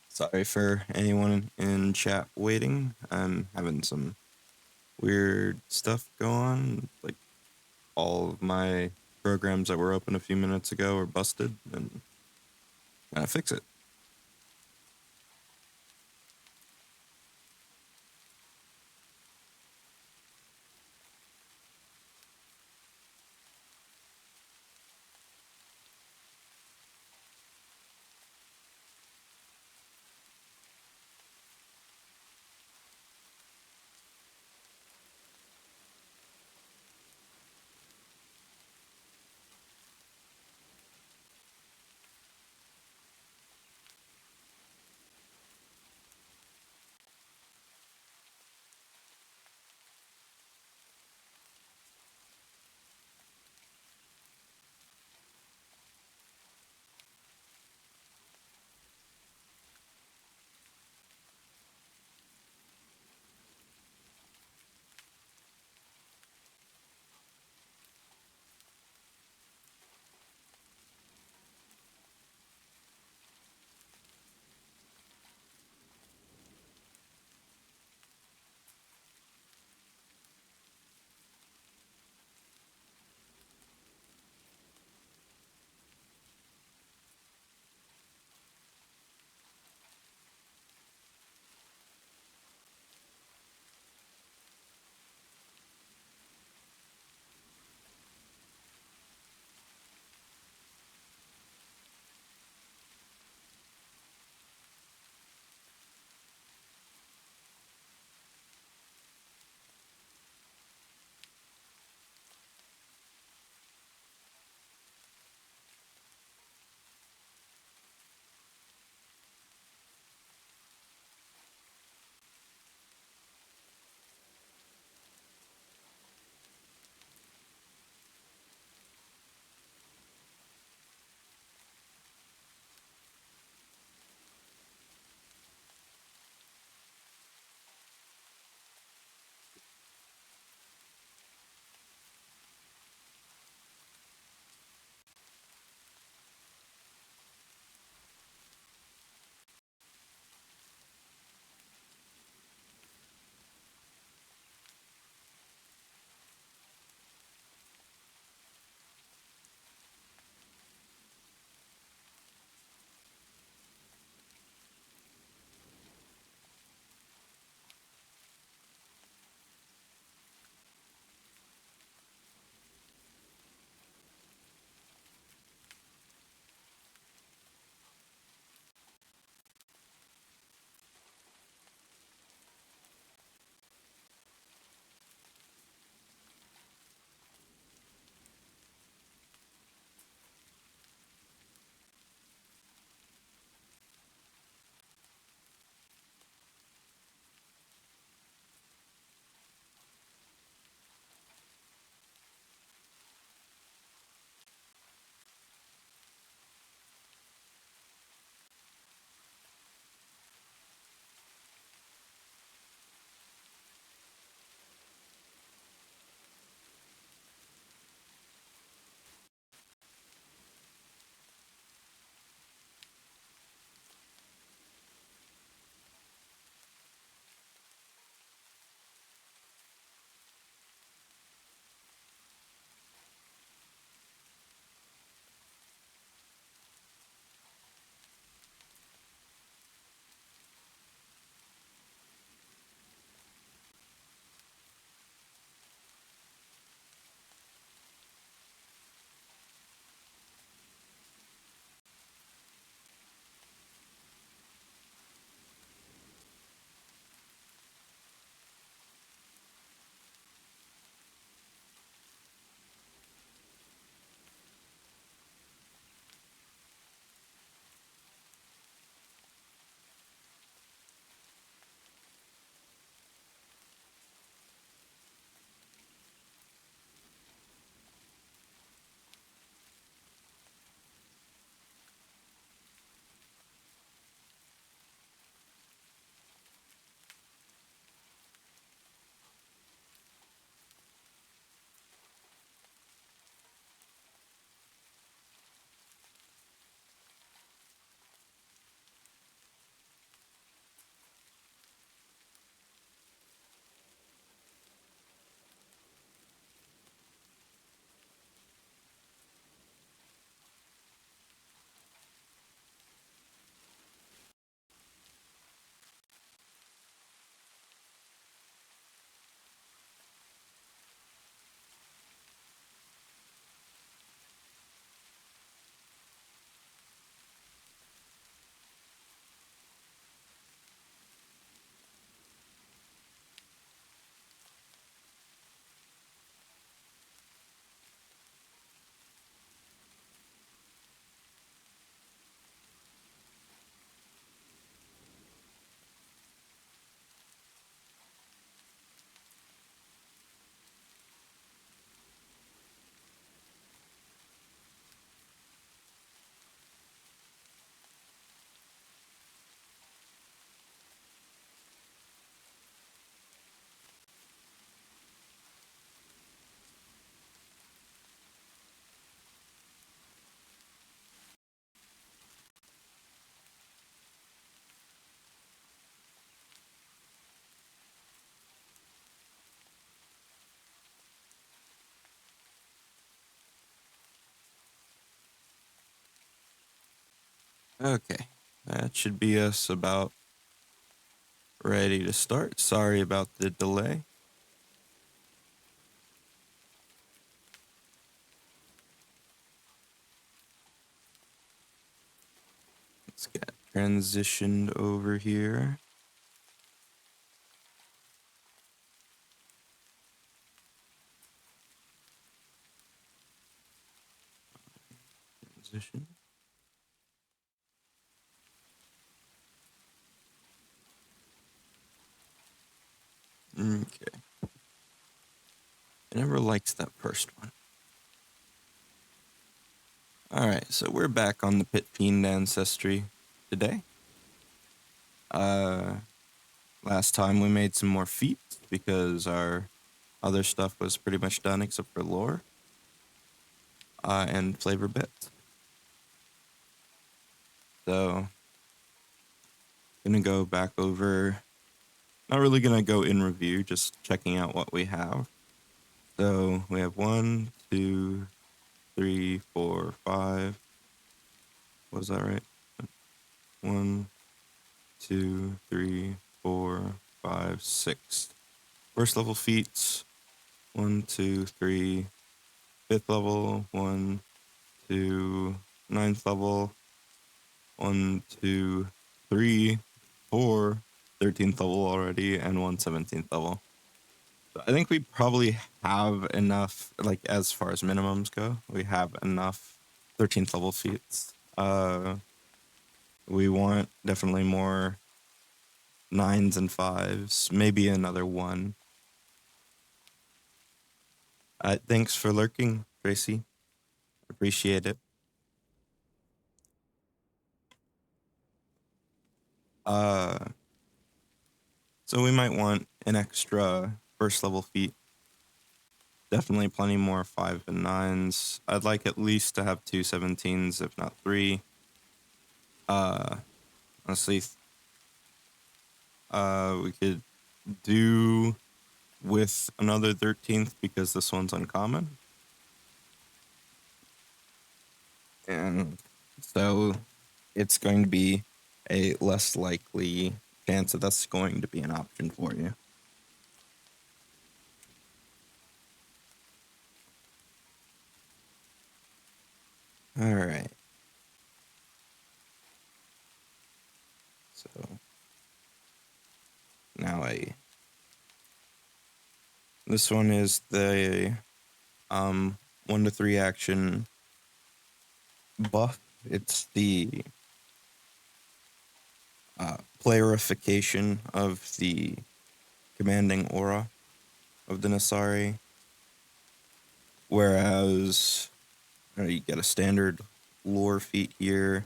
Sorry for anyone in chat waiting. I'm having some weird stuff go on. Like, all of my programs that were open a few minutes ago are busted, and gotta fix it. Okay, that should be us about ready to start. Sorry about the delay. Let's get transitioned over here. Transition. Okay. I never liked that first one. Alright, so we're back on the Pit Fiend Ancestry today. Last time we made some more feet because our other stuff was pretty much done except for lore and flavor bit. So, gonna go back over. Not really gonna go in review, just checking out what we have. So we have 1, 2, 3, 4, 5. Was that right? 1, 2, 3, 4, 5, 6. First level feats. 1, 2, 3. Fifth level. 1, 2. Ninth level. 1, 2, 3, 4. 13th level already, and 1 17th level. So I think we probably have enough, like as far as minimums go, we have enough 13th level feats. We want definitely more 9s and 5s, maybe another 1. Thanks for lurking, Tracy. Appreciate it. Uh, so we might want an extra first level feat. Definitely plenty more 5 and 9s. I'd like at least to have 2 17s, if not 3. Honestly, we could do with another 13th because this one's uncommon. And so it's going to be a less likely chance that that's going to be an option for you. All right. So now this one is the 1 to 3 action buff. It's the playerification of the commanding aura of the Nasari. Whereas you get a standard lore feat here.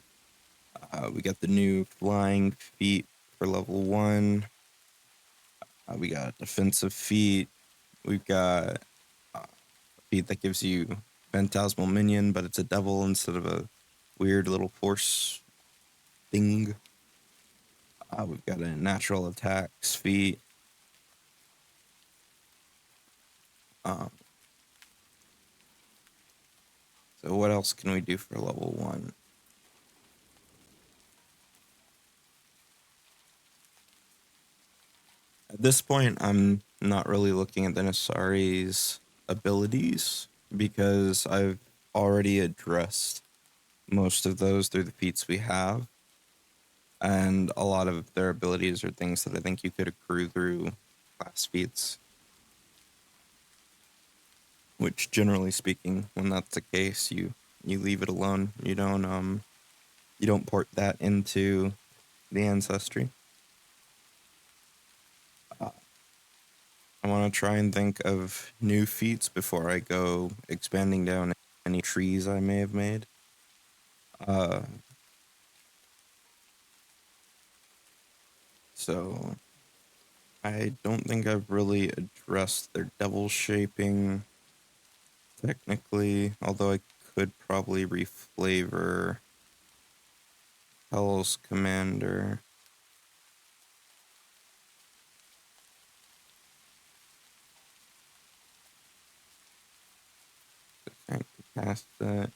We got the new flying feat for level 1. We got a defensive feat. We've got a feat that gives you phantasmal minion, but it's a devil instead of a weird little force thing. We've got a natural attacks feat. Um, so what else can we do for level 1? At this point, I'm not really looking at the Nasari's abilities because I've already addressed most of those through the feats we have. And a lot of their abilities are things that I think you could accrue through class feats. Which, generally speaking, when that's the case, you leave it alone. You don't port that into the ancestry. I want to try and think of new feats before I go expanding down any trees I may have made. So I don't think I've really addressed their devil shaping technically, although I could probably reflavor Hell's Commander. I can cast that.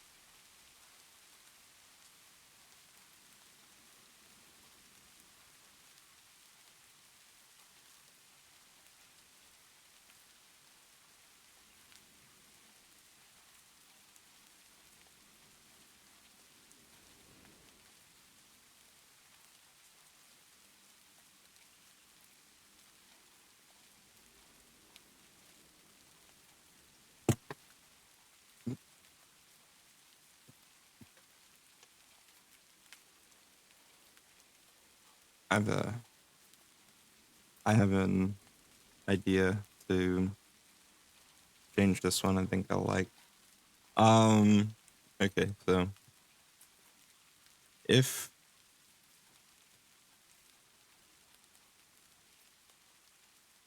I have an idea to change this one. I think I'll like. Okay, so if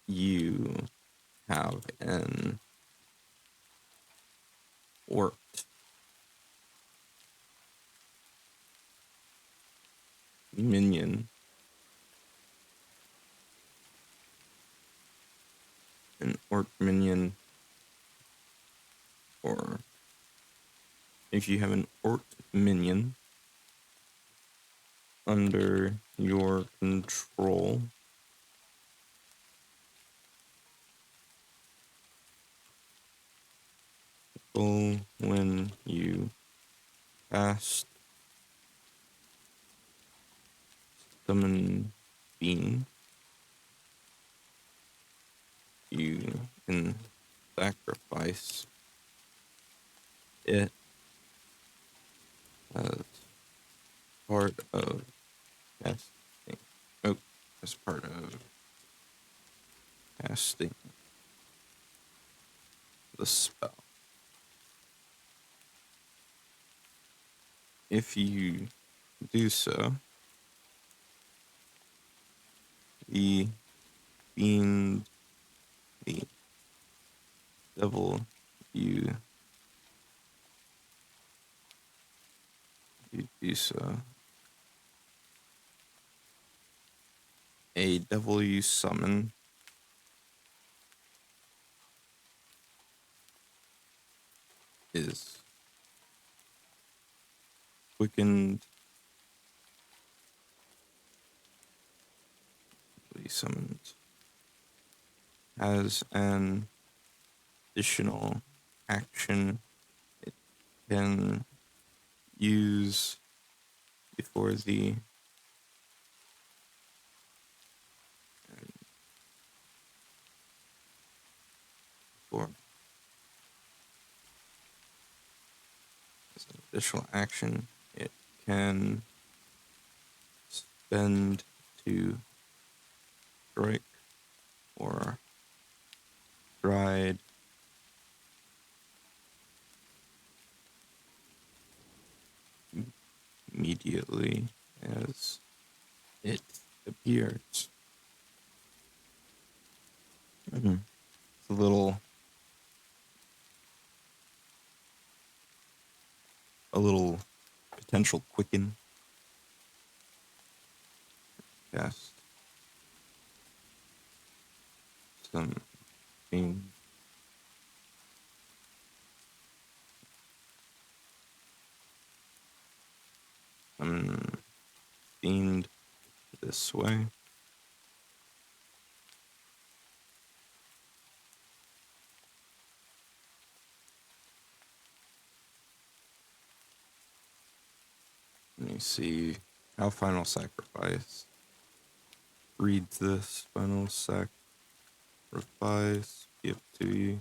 you have an orc minion, an orc minion, or if you have an orc minion under your control, when you cast summon Fiend, you can sacrifice it as part of casting. Oh, as part of casting the spell. If you do so, the fiend, the devil you do so, a devil you summon is quickened. Summoned has an additional action it can use before the before as an additional action it can spend to strike or stride immediately as it appears. It's a little potential quicken cast something themed this way. Let me see how Final Sacrifice reads this. Final Sacrifice, PF2e.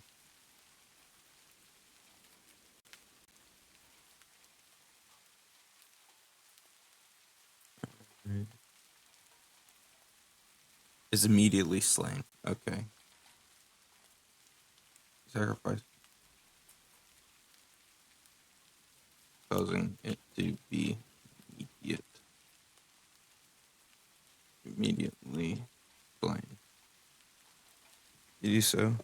Is immediately slain. Okay. Sacrifice causing it to be immediately slain. To do so,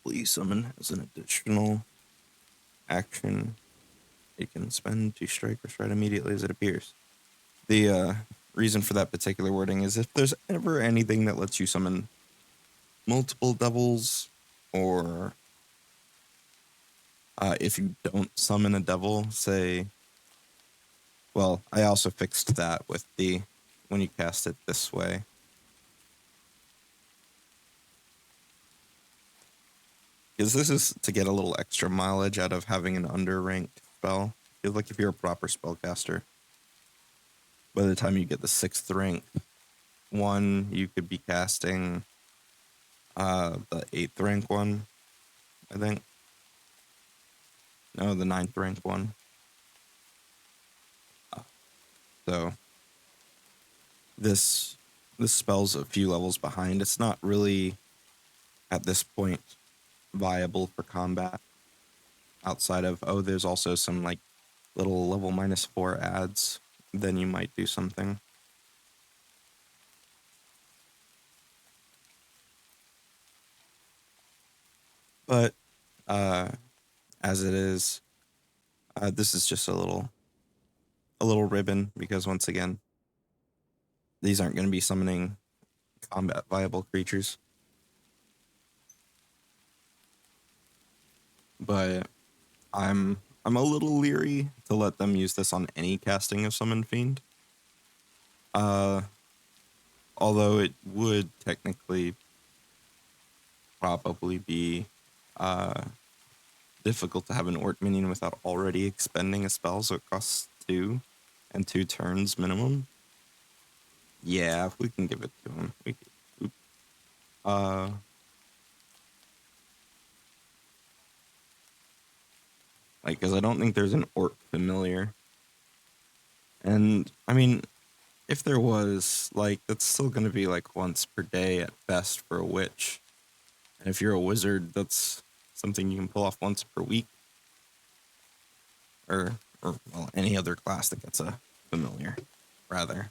please summon as an additional action it can spend to strike or stride immediately as it appears. The reason for that particular wording is if there's ever anything that lets you summon multiple devils, or if you don't summon a devil, say, well, I also fixed that with the when you cast it this way. Because this is to get a little extra mileage out of having an underranked spell. Feels like if you're a proper spellcaster, by the time you get the 6th rank one, you could be casting the 8th rank one, I think. No, the 9th rank one. So this spell's a few levels behind. It's not really at this point viable for combat outside of, oh, there's also some like little level -4 ads, then you might do something. But as it is, this is just a little ribbon, because once again, these aren't going to be summoning combat viable creatures. But I'm a little leery to let them use this on any casting of Summon Fiend. Although it would technically probably be difficult to have an Ort minion without already expending a spell, so it costs 2 and 2 turns minimum. Yeah, if we can give it to him. We can, like, because I don't think there's an Ort familiar. And, I mean, if there was, like, that's still going to be, like, once per day at best for a witch. And if you're a wizard, that's something you can pull off once per week. Or well, any other class that gets a familiar, rather.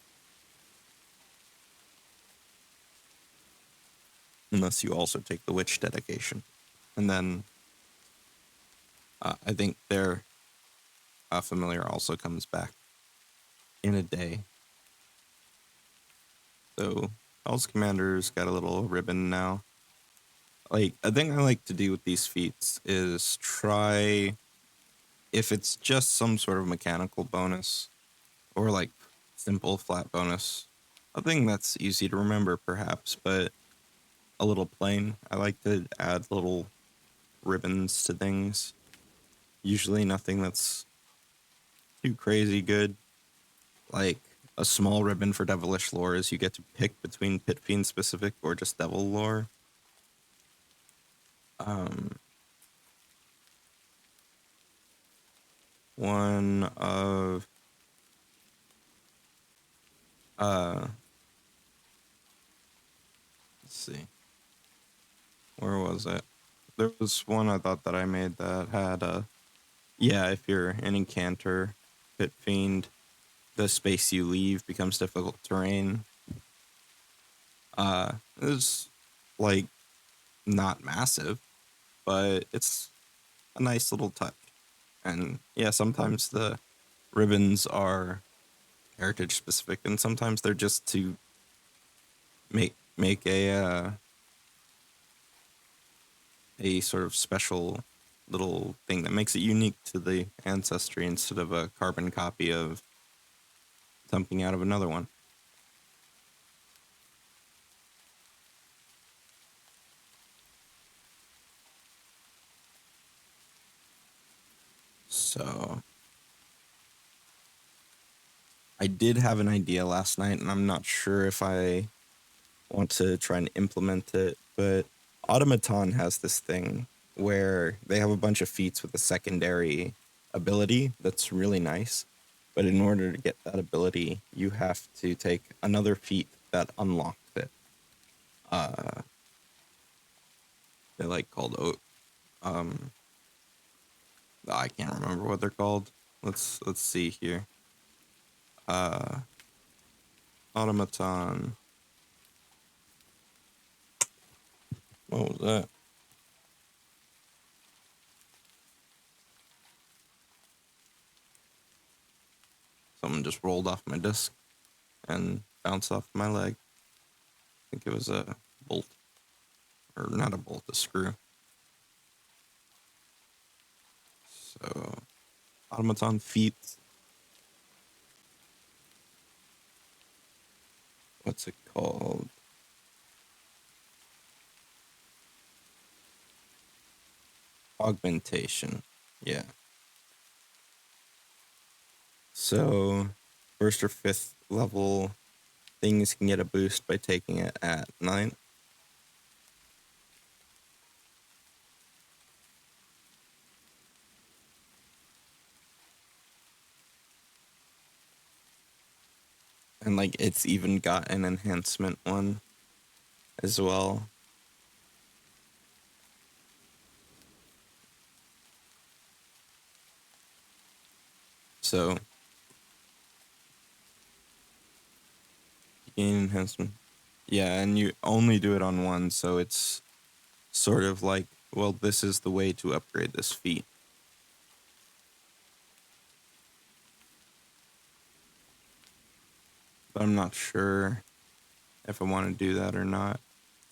Unless you also take the witch dedication. And then I think their familiar also comes back in a day. So Hell's Commander's got a little ribbon now. Like, a thing I like to do with these feats is try, if it's just some sort of mechanical bonus or like simple flat bonus, a thing that's easy to remember perhaps, but a little plain. I like to add little ribbons to things. Usually nothing that's too crazy good. Like a small ribbon for Devilish lore is you get to pick between Pit Fiend specific or just Devil lore. One of let's see, where was it? There was one I thought that I made that had yeah, if you're an Incanter, Pit Fiend, the space you leave becomes difficult terrain. It's like not massive, but it's a nice little touch. And yeah, sometimes the ribbons are heritage specific, and sometimes they're just to make a sort of special little thing that makes it unique to the ancestry instead of a carbon copy of something out of another one. So I did have an idea last night, and I'm not sure if I want to try and implement it, but Automaton has this thing where they have a bunch of feats with a secondary ability that's really nice. But in order to get that ability, you have to take another feat that unlocks it. They're like called I can't remember what they're called. Let's see here. Automaton. What was that? Something just rolled off my disc and bounced off my leg. I think it was a bolt. Or not a bolt, a screw. So, Automaton feet. What's it called? Augmentation. Yeah. So, first or fifth level things can get a boost by taking it at 9th. And And like it's even got an enhancement one as well. So gain enhancement. Yeah, and you only do it on one, so it's sort of like, well, this is the way to upgrade this feat. But I'm not sure if I want to do that or not.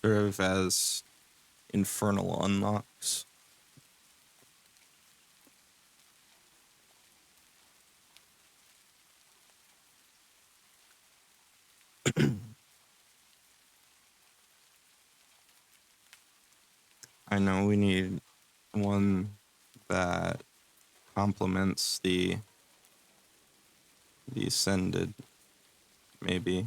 Sort of as infernal unlocks. I know we need one that complements the ascended, maybe.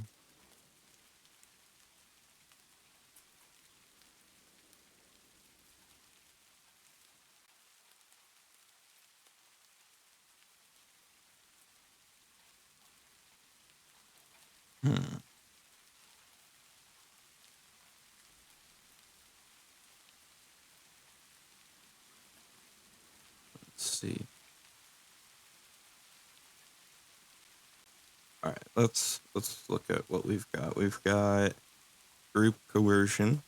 Let's see. All right, let's look at what we've got. We've got group coercion.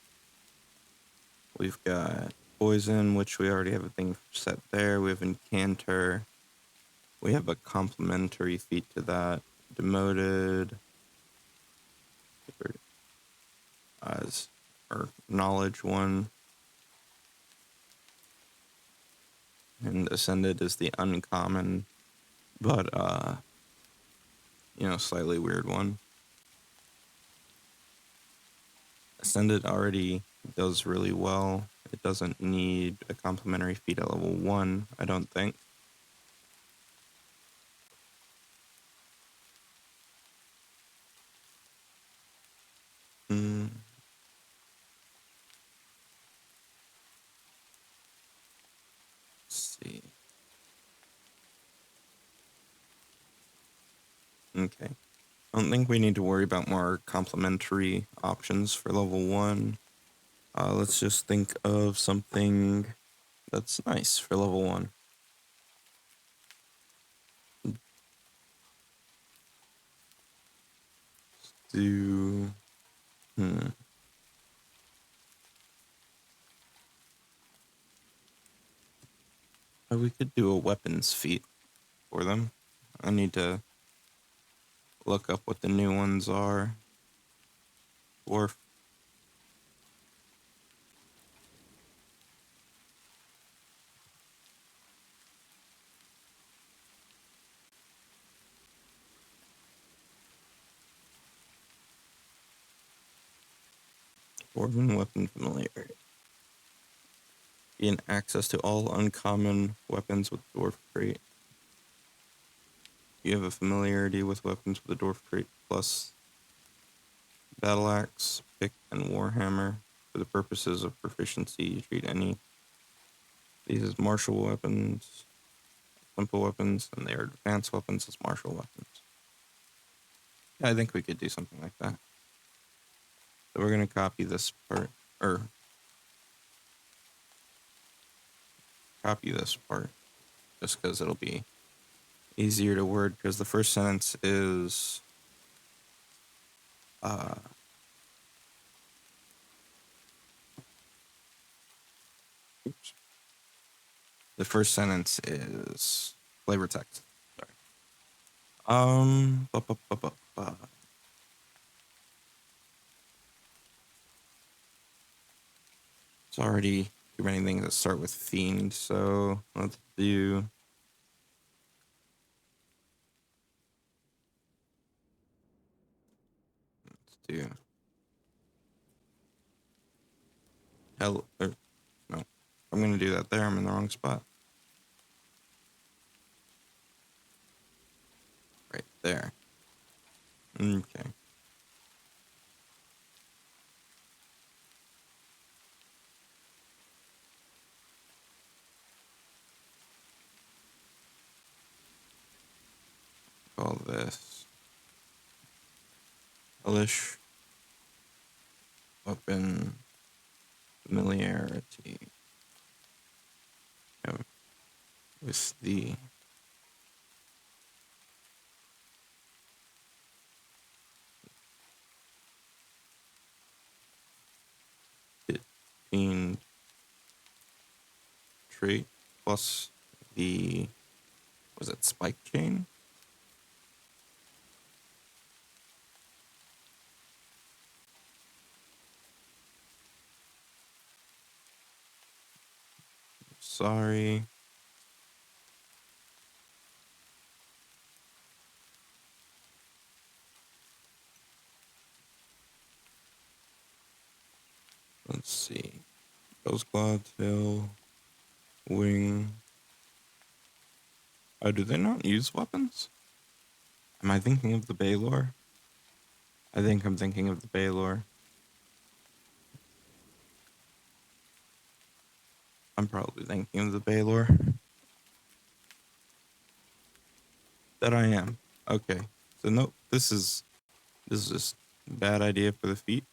We've got poison, which we already have a thing set there. We have incanter. We have a complementary feat to that. Demoted as our knowledge one. And ascended is the uncommon, but slightly weird one. Ascended already does really well. It doesn't need a complementary feat at level 1, I don't think. Let's see. Okay. I don't think we need to worry about more complementary options for level 1. Let's just think of something that's nice for level 1. Do... we could do a weapons feat for them. I need to look up what the new ones are. Dwarf. Dwarven weapon familiarity. Gain access to all uncommon weapons with dwarf trait. You have a familiarity with weapons with a dwarf trait plus battle axe, pick, and warhammer. For the purposes of proficiency, you treat any these as martial weapons, simple weapons, and they are advanced weapons as martial weapons. Yeah, I think we could do something like that. So we're gonna copy this part, or copy this part, just because it'll be easier to word. Because the first sentence is oops. The first sentence is flavor text. Sorry. It's already too many things that start with Fiend, so let's do hell. No, I'm gonna do that there. I'm in the wrong spot. Right there. Okay. Call this Hellish weapon familiarity with the Pit Fiend trait plus the, was it spike chain? Sorry. Let's see. Ghost Claw, Tail, Wing. Oh, do they not use weapons? Am I thinking of the Baylor? I think I'm thinking of the Baylor. I'm probably thinking of the Baylor. That I am. Okay. So no, this is just a bad idea for the feet.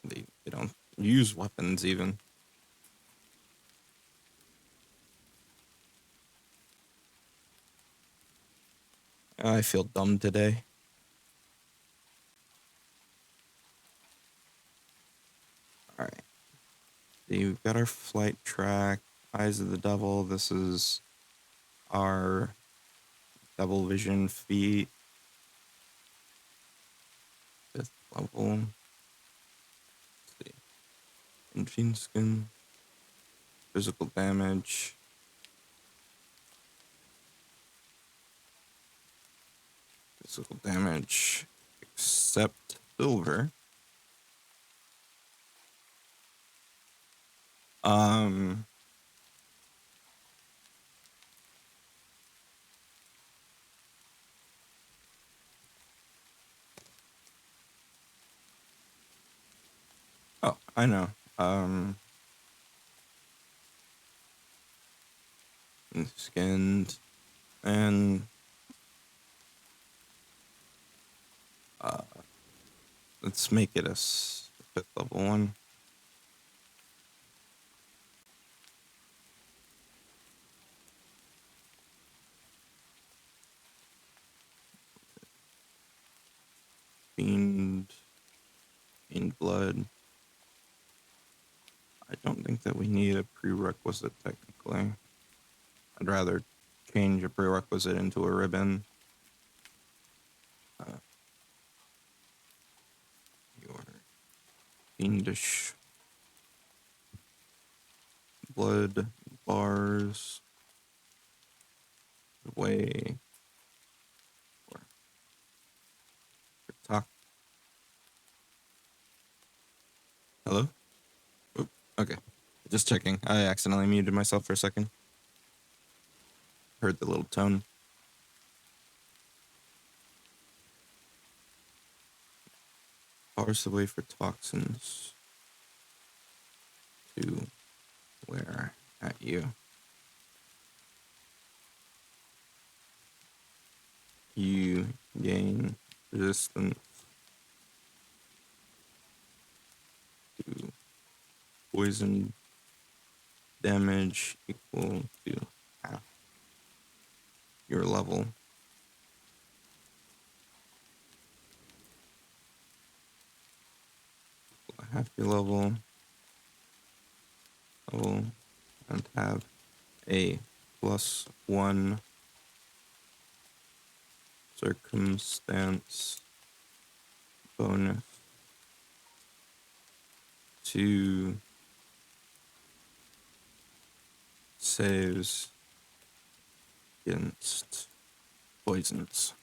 They don't use weapons even. I feel dumb today. All right. So we've got our flight track, Eyes of the Devil. This is our double vision feat. 5th level. Let's see. Engine skin. Physical damage. Physical damage. Except silver. Um. Oh, I know. Skinned and let's make it a 5th level one. Fiend blood. I don't think that we need a prerequisite technically. I'd rather change a prerequisite into a ribbon. Your fiendish blood bars way for talk. Hello? Oop, okay. Just checking. I accidentally muted myself for a second. Heard the little tone. Bars the way for toxins to wear at you. You gain resistance to poison damage equal to half your level. Half your level and have a +1 circumstance bonus to saves against poisons.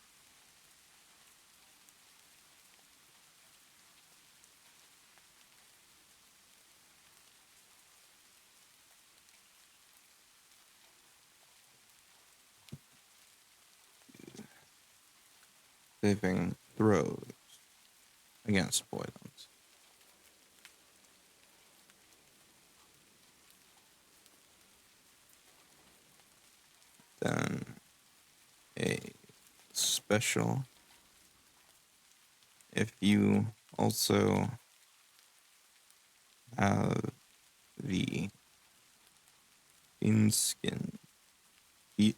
Saving throws against poisons. Then a special if you also have the Fiend Skin feat.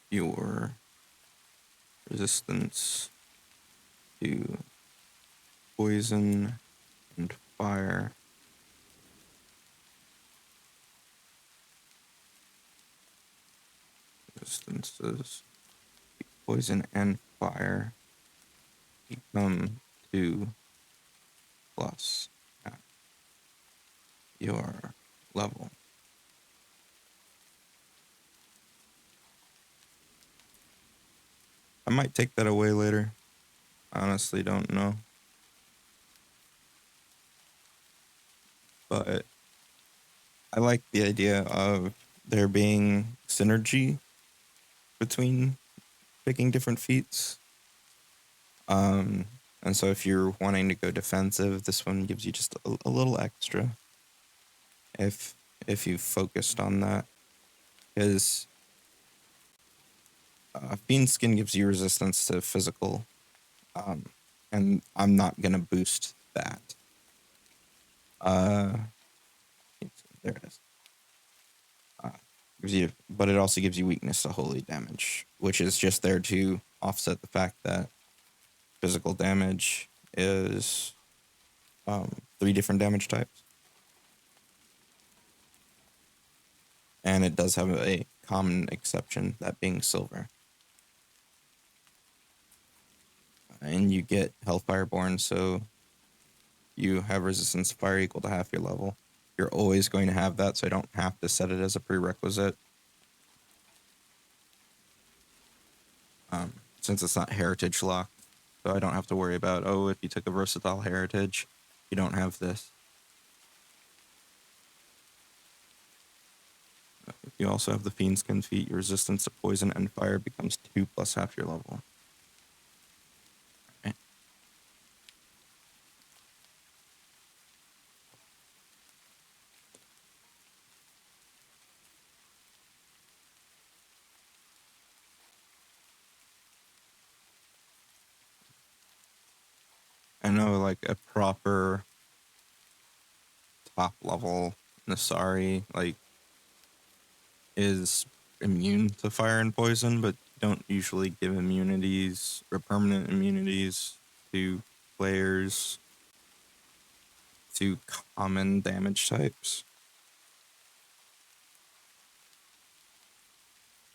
Your resistance to poison and fire resistances to poison and fire become 2 plus at your level. I might take that away later. I honestly don't know. But I like the idea of there being synergy between picking different feats. And so if you're wanting to go defensive, this one gives you just a little extra if you focused on that. Because Fiend Skin gives you resistance to physical, and I'm not going to boost that. There it is. But it also gives you weakness to holy damage, which is just there to offset the fact that physical damage is 3 different damage types. And it does have a common exception, that being silver. And you get Hellfire Born, so you have resistance to fire equal to half your level. You're always going to have that, so I don't have to set it as a prerequisite. Since it's not heritage locked, so I don't have to worry about, oh, if you took a versatile heritage, you don't have this. If you also have the Fiend Skin feat, your resistance to poison and fire becomes 2 plus half your level. Okay. I know, like, a proper top level Nasari, like, is immune to fire and poison, but don't usually give immunities or permanent immunities to players to common damage types.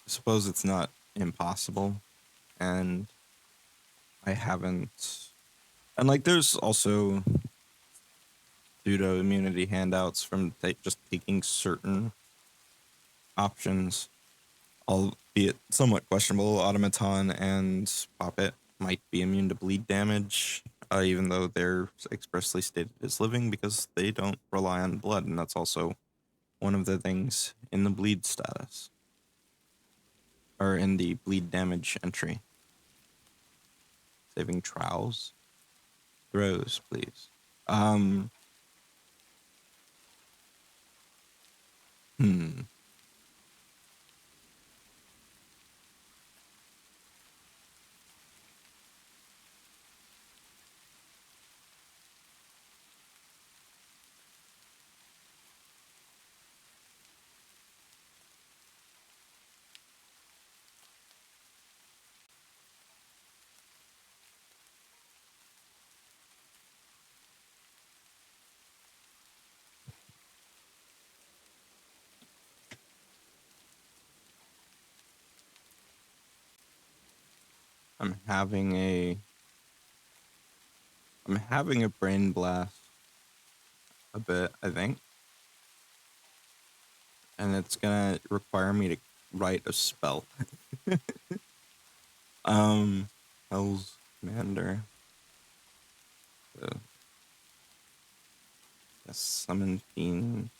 I suppose it's not impossible, and I haven't. And, like, there's also pseudo immunity handouts from just taking certain options, albeit somewhat questionable. Automaton and Puppet might be immune to bleed damage, even though they're expressly stated as living, because they don't rely on blood, and that's also one of the things in the bleed status, or in the bleed damage entry. Saving trials. Throws, please. Hmm. I'm having a brain blast a bit, I think. And it's gonna require me to write a spell. Hell's Commander. So, yes, summon Fiend.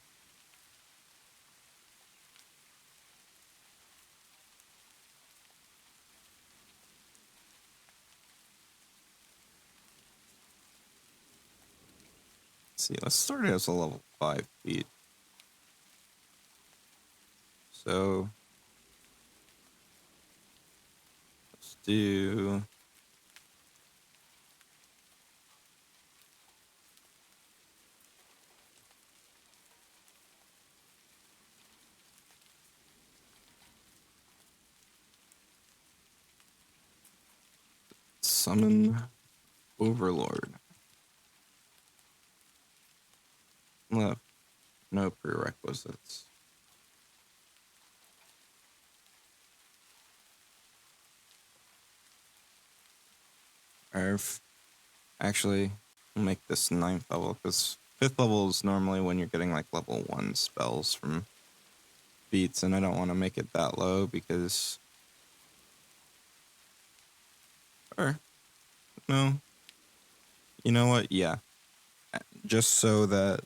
see, let's start it as a level 5 feat. So let's do summon Overlord. No, no prerequisites. Or actually, we'll make this 9th level because 5th level is normally when you're getting like level 1 spells from feats, and I don't want to make it that low because. Or, no. You know what? Yeah. Just so that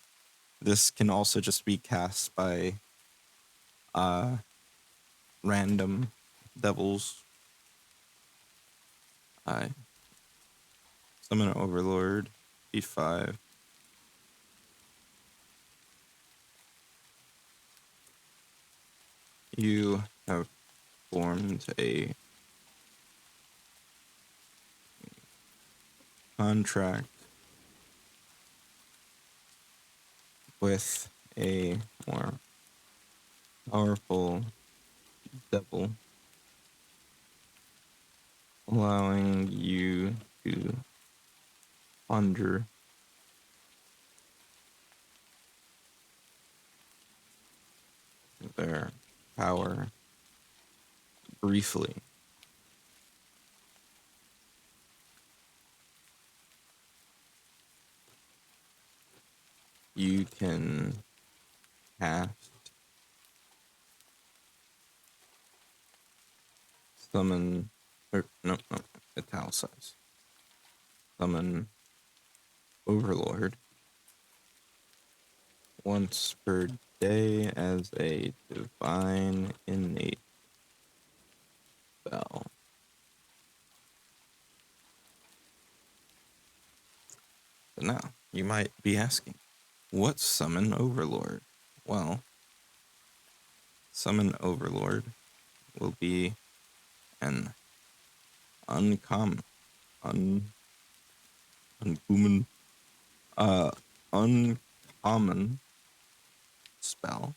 this can also just be cast by random devils. I summon Overlord, B5. You have formed a contract with a more powerful devil, allowing you to ponder their power briefly. You can cast, summon, or no, italicize. Summon Overlord once per day as a divine innate spell. So now, you might be asking, what's Summon Overlord? Well, Summon Overlord will be an uncommon, uncommon, uh, uncommon spell.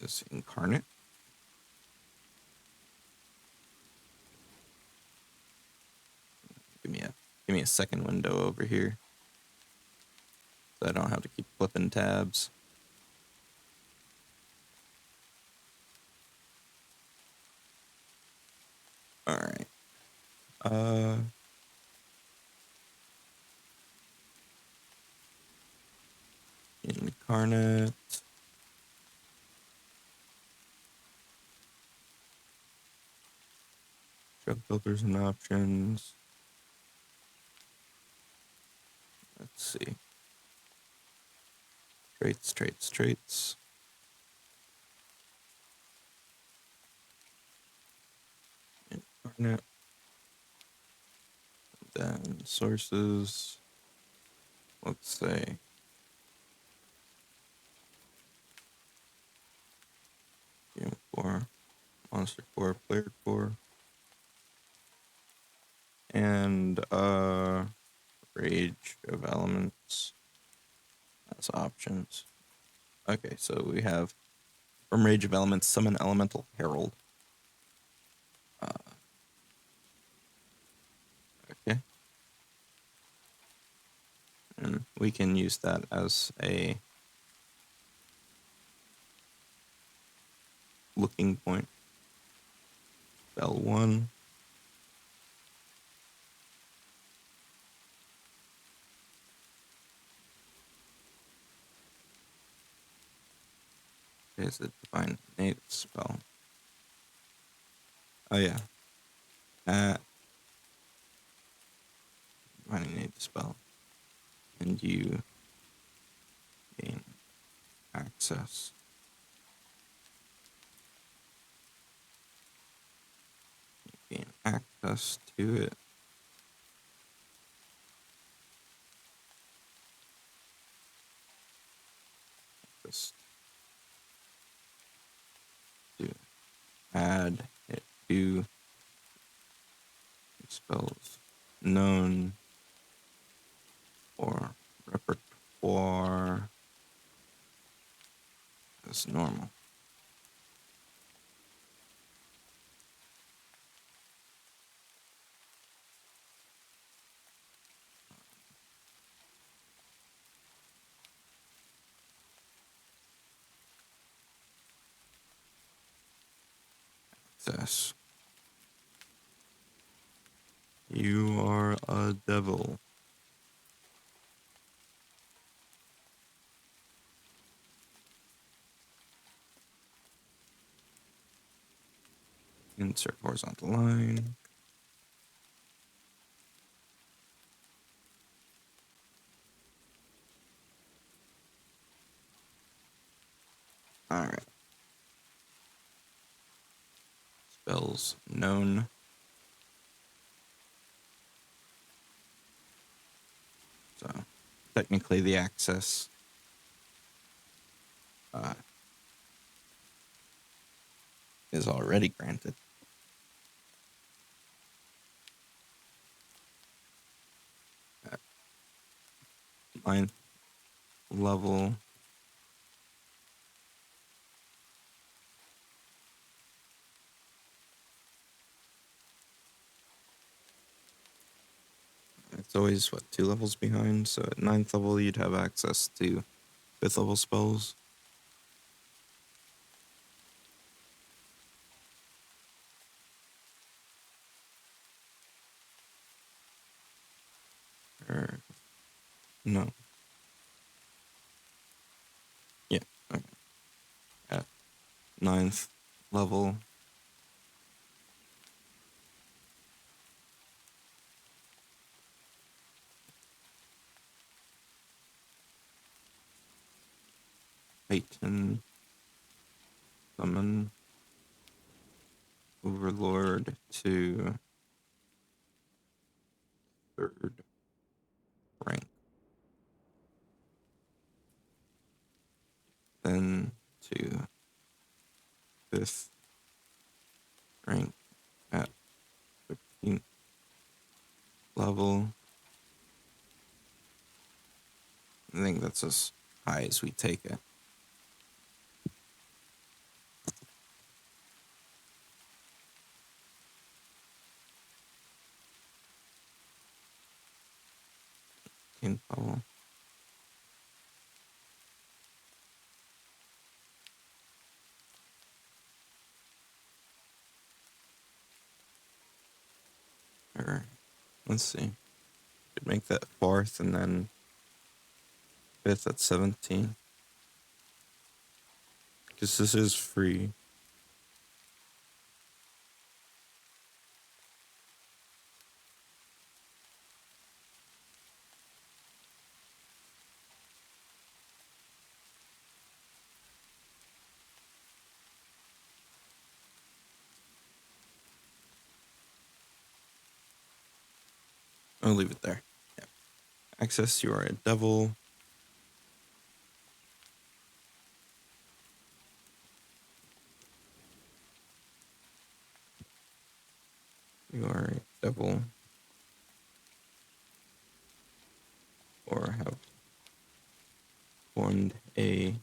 Is incarnate. Give me a second window over here, so I don't have to keep flipping tabs. All right. Incarnate. Show filters and options. Let's see. Traits. Incarnate. Then sources. Let's say game core, monster core, player core, and rage of elements as options. Okay, so we have from Rage of Elements, summon Elemental Herald. Okay. And we can use that as a looking point. Spell 1. Is a divine innate spell. Oh yeah. Divine innate spell. And you gain access. Gain access to it just do add it to spells known or repertoire as normal. Access. You are a devil. Insert horizontal line. All right. Spells known. So technically the access is already granted. At 9th level, it's always, 2 levels behind? So at 9th level, you'd have access to 5th level spells. Or, no. Yeah, okay. At 9th level, Titan, summon Overlord to 3rd rank. Then to 5th rank at 13th level. I think that's as high as we take it. Level. Or let's see. Could make that 4th and then 5th at 17. Because this is free. I'll leave it there. Yeah. Access, you are a devil. You are a devil. Or have formed a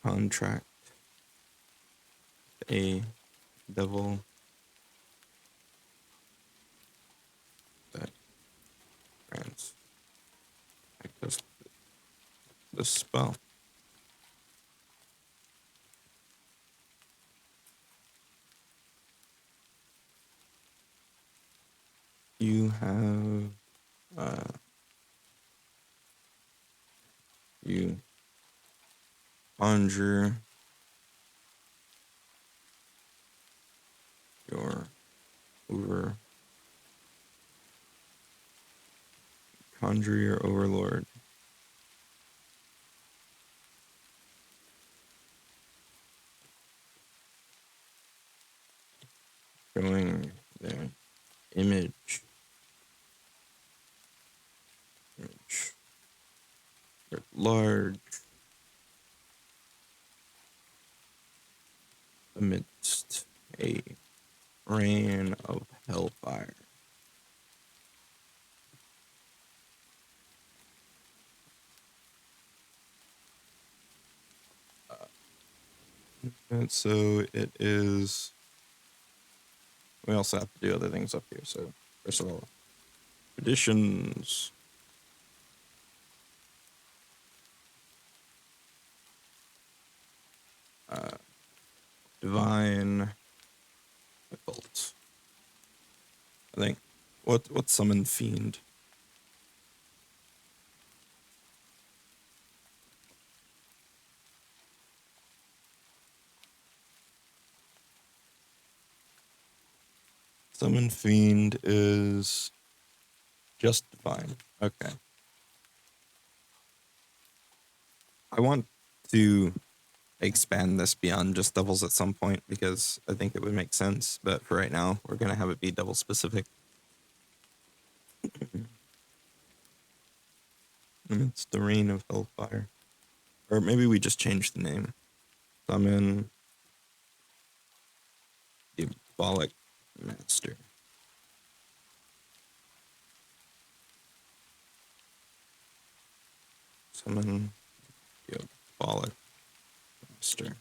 contract. A devil that grants access to the spell. You have you conjure your conjure your overlord. Showing the image large amidst a rain of hellfire. And so it is. We also have to do other things up here. So first of all, traditions. Divine occult. I think. What summon fiend? Summon fiend is just divine. Okay. I want to expand this beyond just doubles at some point because I think it would make sense. But for right now, we're gonna have it be double specific. It's the reign of hellfire, or maybe we just change the name. Summon diabolic master. Summon diabolic master.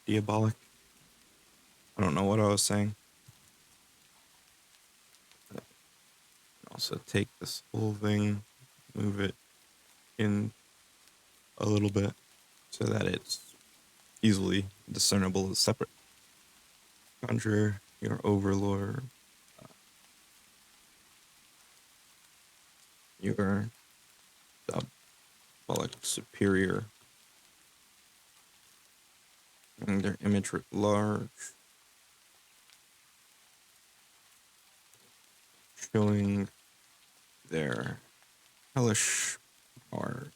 Diabolic. I don't know what I was saying. Also take this whole thing, move it in a little bit so that it's easily discernible as separate. Conjure your overlord, your diabolic superior, and their image writ large, showing their hellish power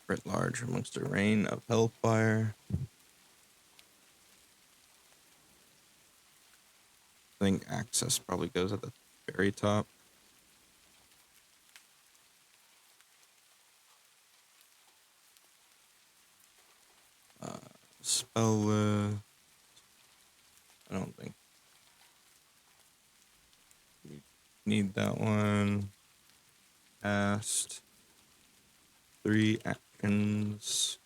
writ large amongst a rain of hellfire. I think access probably goes at the very top. Spell I don't think we need that one. Cast 3 actions.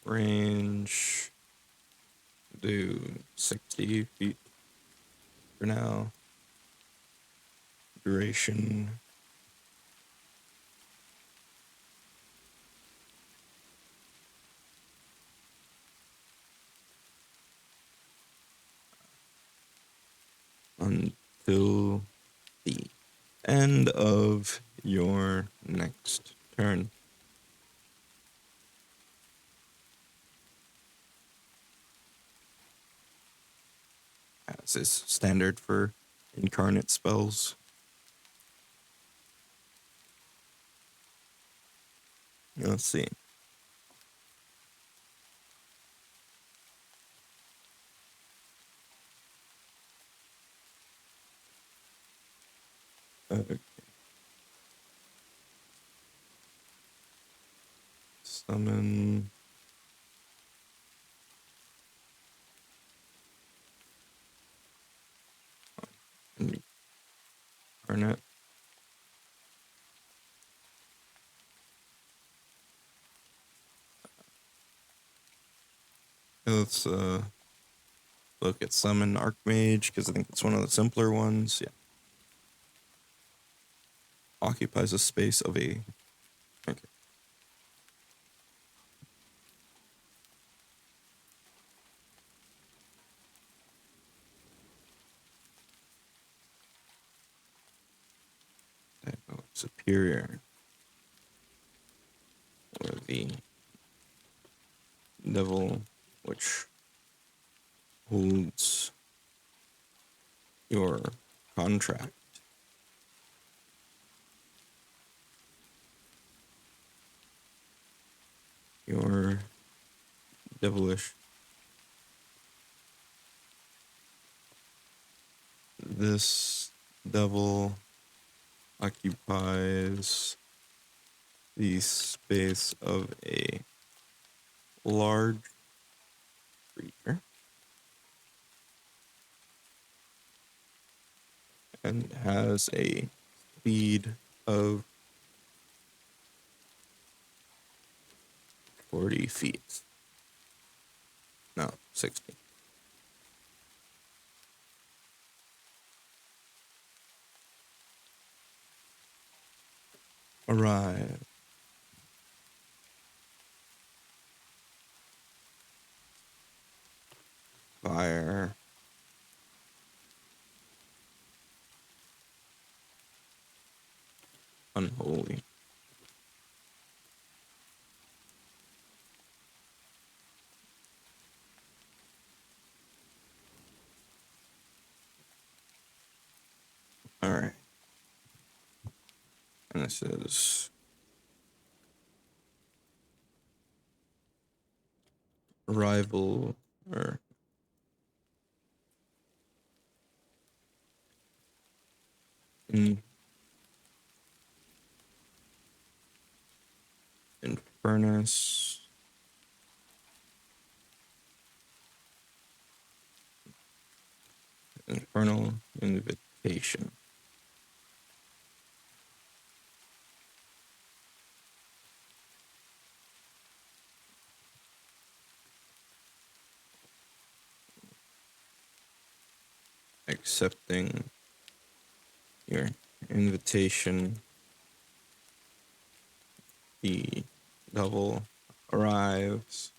Range. Do 60 feet for now. Duration. Until the end of your next turn. As is standard for incarnate spells. Let's see. Okay. Summon. Incarnate. Let's look at Summon Archmage because I think it's one of the simpler ones. Yeah. Occupies a space of a. Okay. Superior. Or the devil which holds your contract. devilish. This devil occupies the space of a large creature and has a speed of 40 feet. No, 60. Arrive. Fire. Unholy. Alright. And this is rival or in, Infernus. Infernal Invitation. Accepting your invitation, the devil arrives.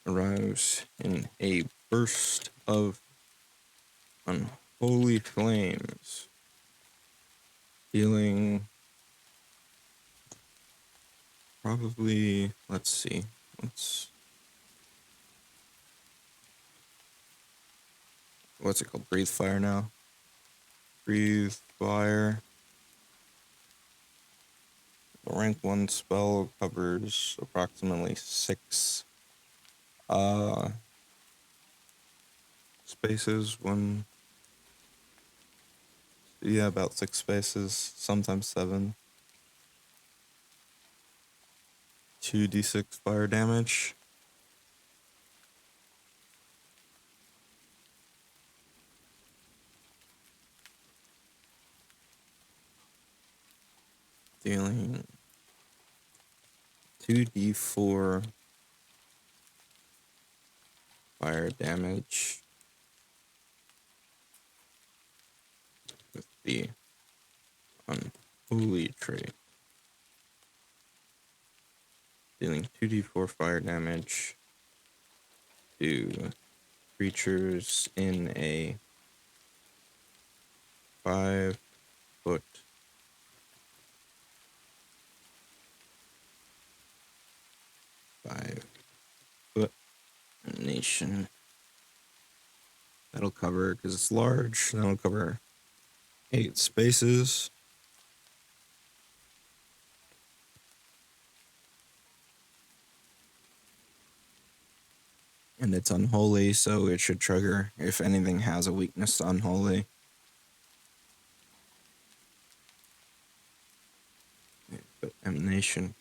Arrives in a burst of unholy flames, dealing probably, let's see, what's it called? Breathe fire now. Breathe fire. The rank 1 spell covers approximately 6 spaces. About 6 spaces, sometimes 7. 2d6 fire damage. Dealing 2d4 fire damage with the unholy trait. Dealing 2d4 fire damage to creatures in a 5-foot nation. That'll cover, because it's large, that'll cover 8 spaces. And it's unholy, so it should trigger if anything has a weakness to unholy. But emanation.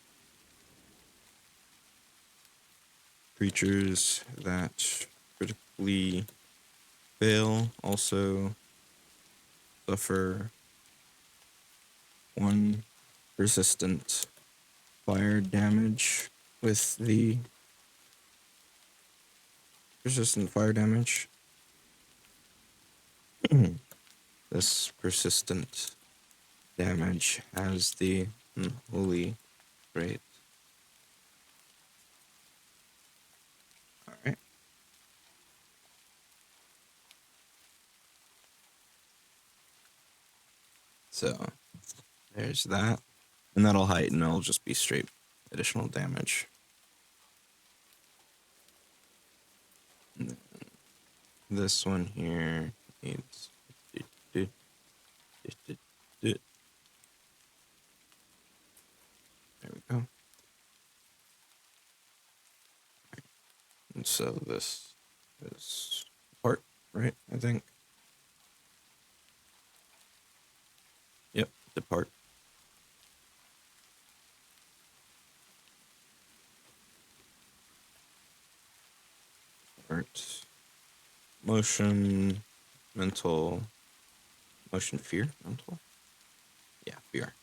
Creatures that critically fail also suffer 1 persistent fire damage with the persistent fire damage. This persistent damage has the unholy trait. Alright. So there's that. And that'll heighten, it'll just be straight additional damage. This one here needs And so this is part, right? I think. Yep, depart. Art. Motion, mental, motion, fear, mental. Yeah, fear.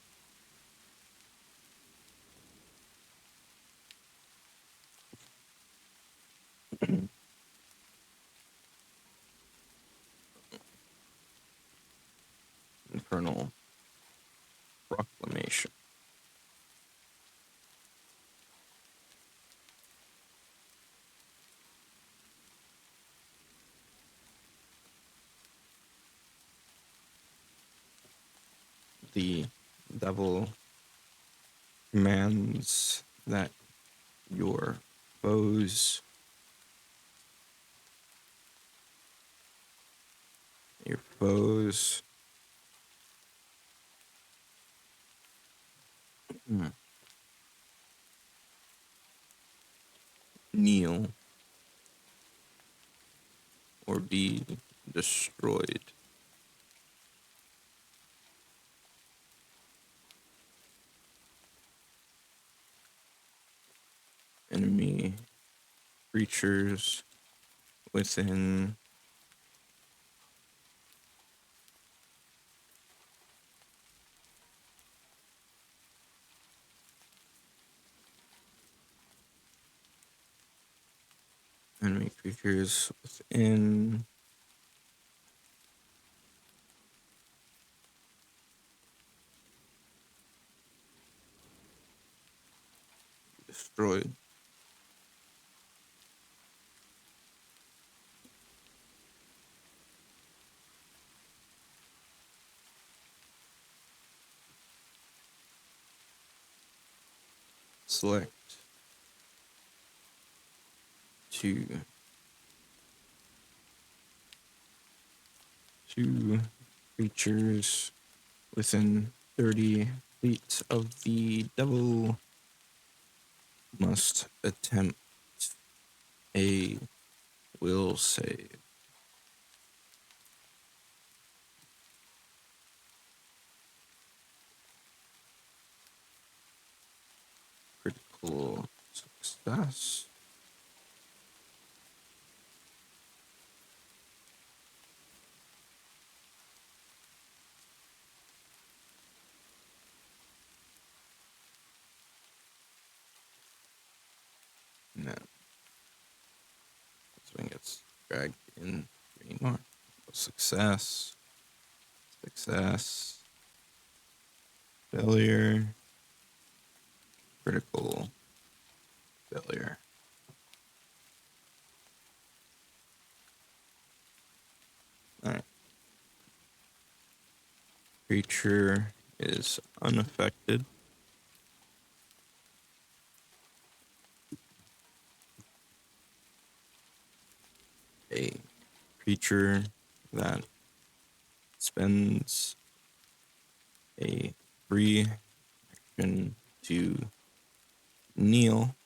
Infernal proclamation. The devil commands that your foes, your foes, kneel or be destroyed. Enemy creatures within enemy creatures within destroyed. Select two creatures within 30 feet of the devil must attempt a will save. Critical success. And then this one gets dragged in 3 more. Success, success, failure, critical failure. All right. Creature is unaffected. A creature that spends a free action to kneel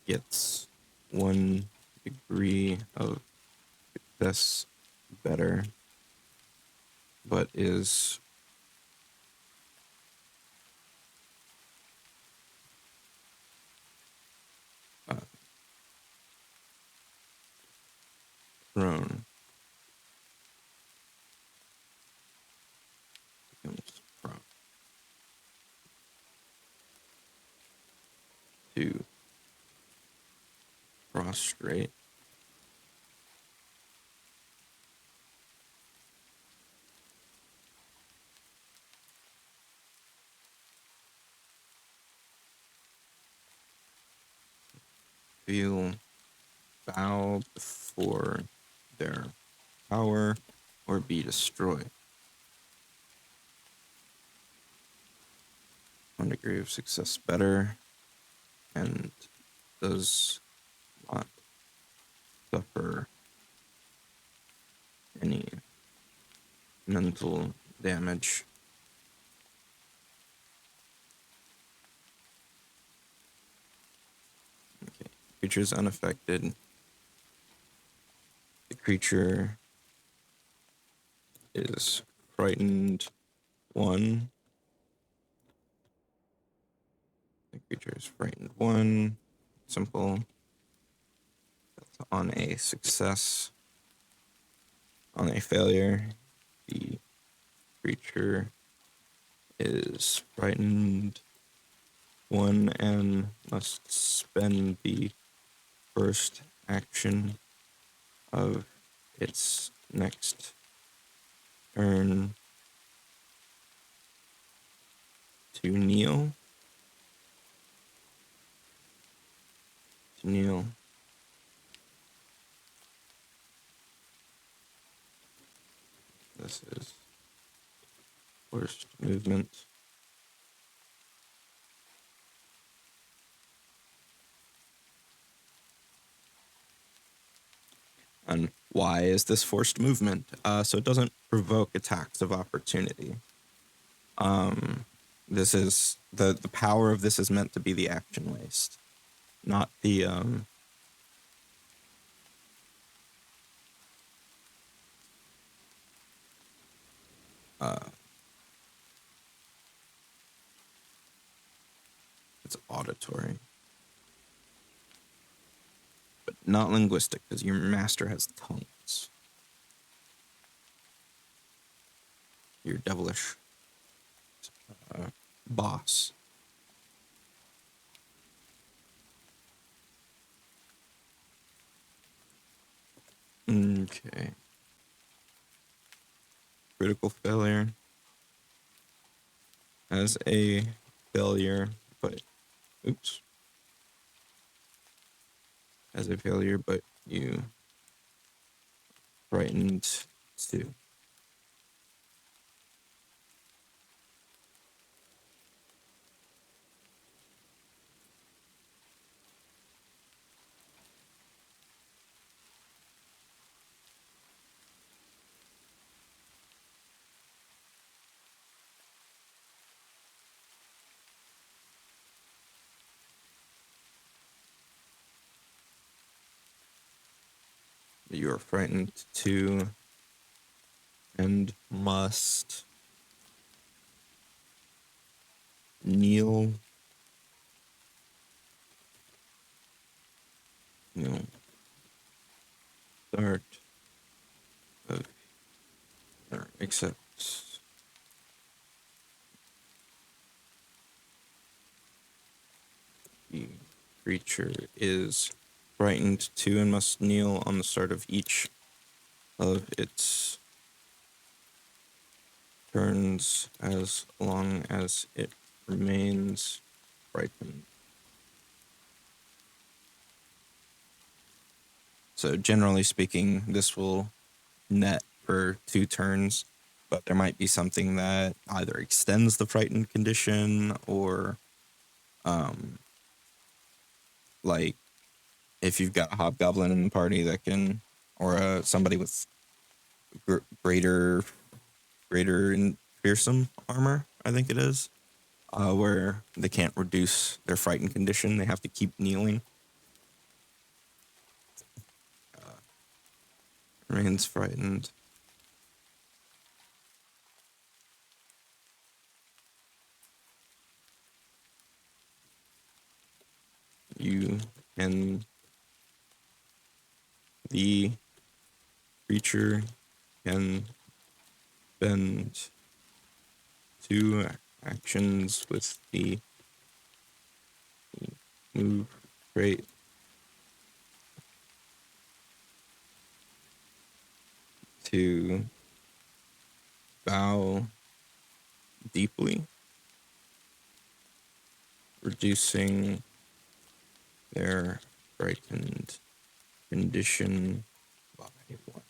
gets 1 degree of success better, but is thrown. Becomes prone to prostrate. Feel bow before their power or be destroyed. 1 degree of success better and does not suffer any mental damage. Creature is unaffected. The creature is frightened 1. The creature is frightened 1. Simple. That's on a success. On a failure, the creature is frightened 1 and must spend the first action of its next turn to kneel. This is first movement. And why is this forced movement? So it doesn't provoke attacks of opportunity. This is the power of this is meant to be the action waste, not the it's auditory, but not linguistic because your master has tongues. Your devilish boss. Okay. Critical failure. As a failure, but oops. As a failure, but you frightened 2. You are frightened 2 and must kneel. Start of except the creature is frightened 2 and must kneel on the start of each of its turns as long as it remains frightened. So generally speaking, this will net for 2 turns, but there might be something that either extends the frightened condition or like if you've got a hobgoblin in the party that can, or somebody with greater in fearsome armor, I think it is, where they can't reduce their frightened condition, they have to keep kneeling. Remains frightened. You and the creature can spend 2 actions with the move rate to bow deeply, reducing their frightened condition by 1.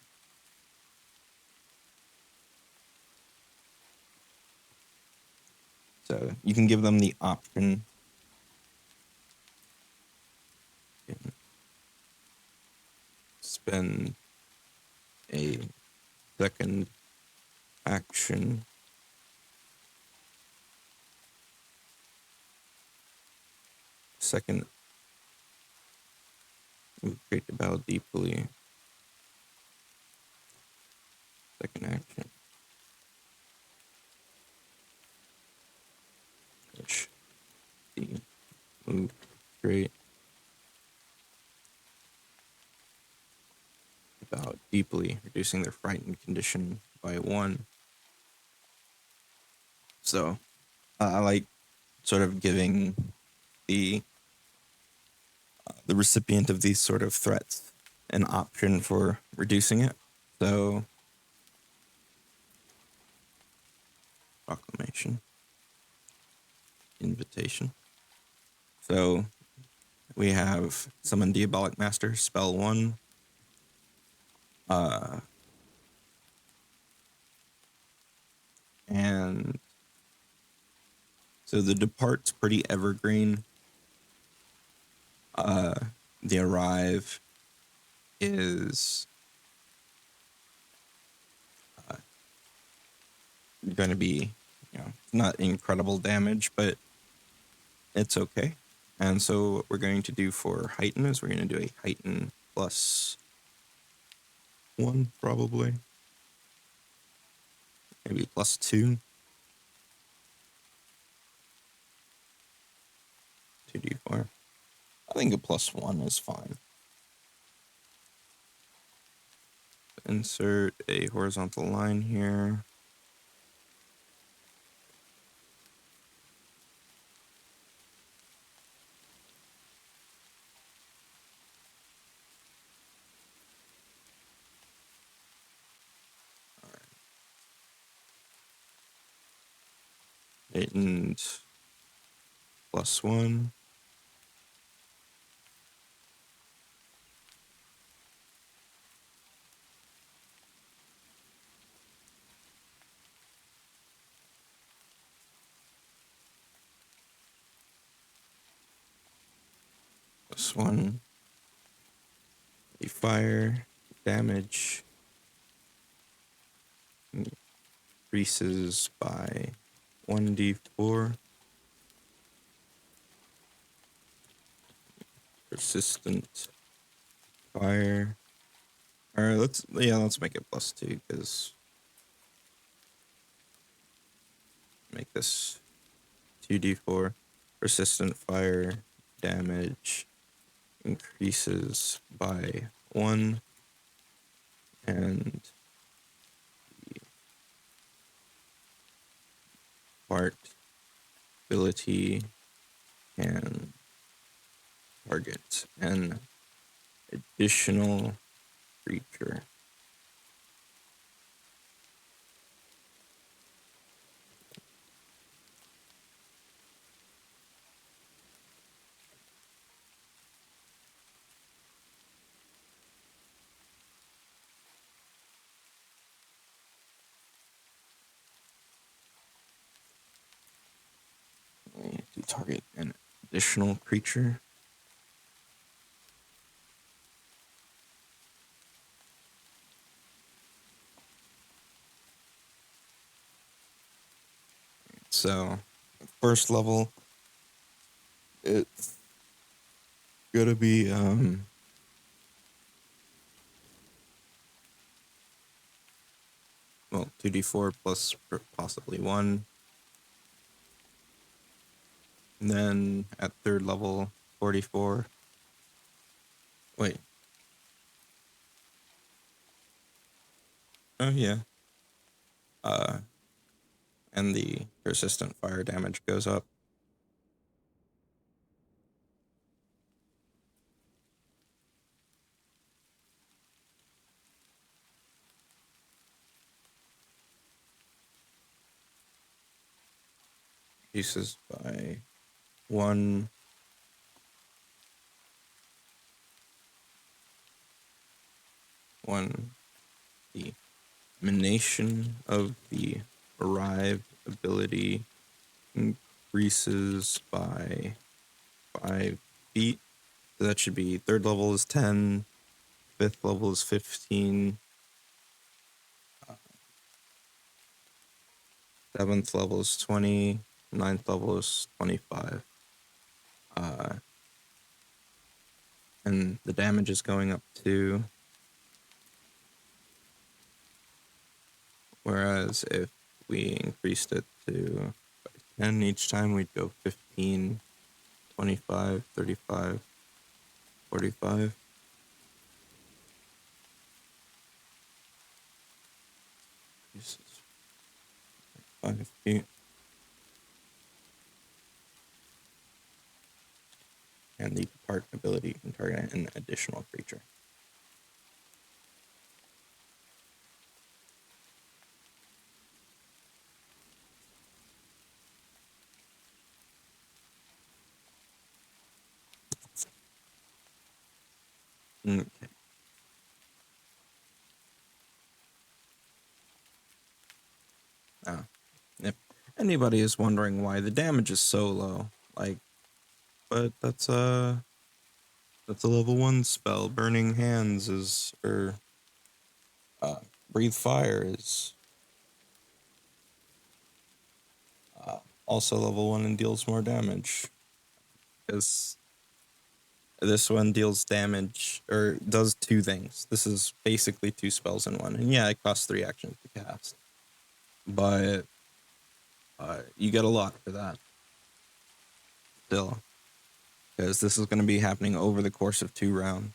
So you can give them the option. Spend a second action Great to bow deeply. Second action. Push. D. Move. Great. Bow deeply, reducing their frightened condition by 1. So I like sort of giving the recipient of these sort of threats an option for reducing it. So proclamation, invitation. So we have summon Diabolic Master, spell 1. And so the depart's pretty evergreen. The arrive is going to be, not incredible damage, but it's okay. And so what we're going to do for heighten is we're going to do a heighten plus 1, probably. Maybe plus 2. 2d4. I think a plus 1 is fine. Insert a horizontal line here. Heightened plus 1. Plus 1. A fire damage increases by 1d4. Persistent fire. All right, let's make it plus 2 because make this 2d4. Persistent fire damage increases by 1, and the part ability can target an additional creature. To target an additional creature. So, first level, it's gonna be well, 2d4 plus possibly 1. And then at third level, 44. Wait. Oh yeah. And the persistent fire damage goes up. Increases by 1. The emanation of the arrived ability increases by 5 feet. So that should be third level is 10, fifth level is 15, seventh level is 20, ninth level is 25. And the damage is going up too. Whereas if we increased it to 10 each time, we'd go 15, 25, 35, 45. This is 5 feet. And the depart ability can target an additional creature. Okay. If anybody is wondering why the damage is so low, like, but that's a level 1 spell. Burning Hands is, or Breathe Fire is also level 1 and deals more damage. Because this one deals damage, or does 2 things. This is basically 2 spells in one. And yeah, it costs 3 actions to cast. But you get a lot for that. Still. Because this is going to be happening over the course of 2 rounds.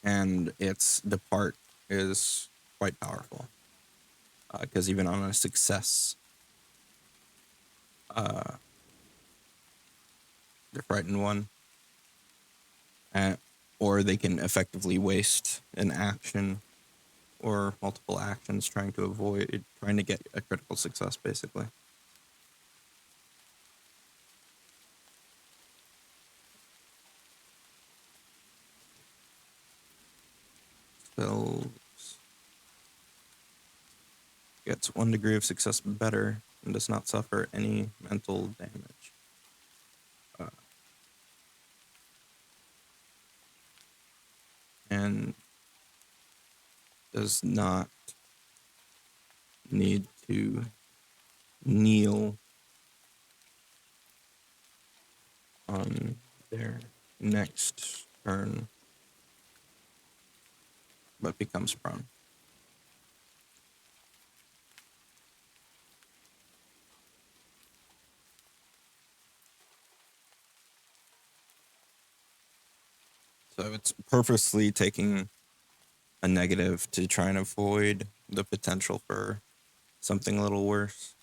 And its depart is quite powerful. Because even on a success, they're frightened one. Or they can effectively waste an action or multiple actions trying to get a critical success, basically. Spells gets 1 degree of success better and does not suffer any mental damage. And does not need to kneel on their next turn, but becomes prone. So it's purposely taking a negative to try and avoid the potential for something a little worse.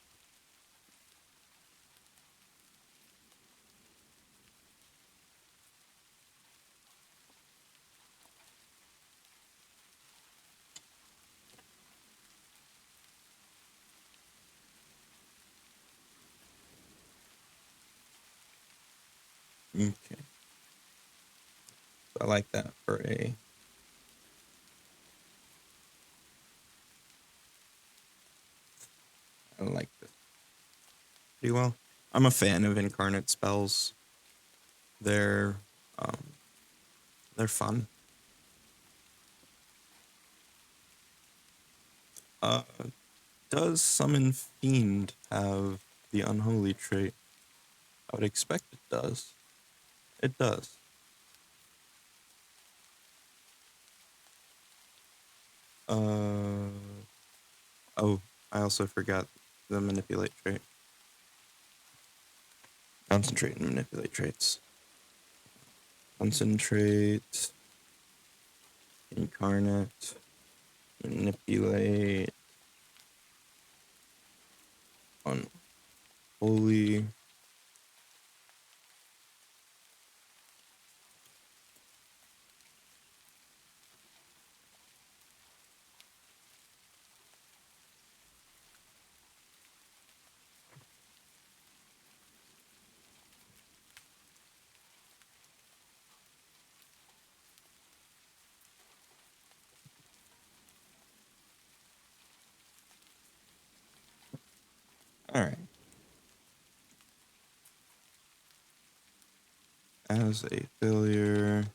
Okay. So I like that for a... I like this pretty well. I'm a fan of incarnate spells. They're fun. Does Summon Fiend have the Unholy trait? I would expect it does. It does. Oh, I also forgot the Manipulate trait. Concentrate and Manipulate traits. Concentrate, Incarnate, Manipulate, Unholy. All right. As a failure,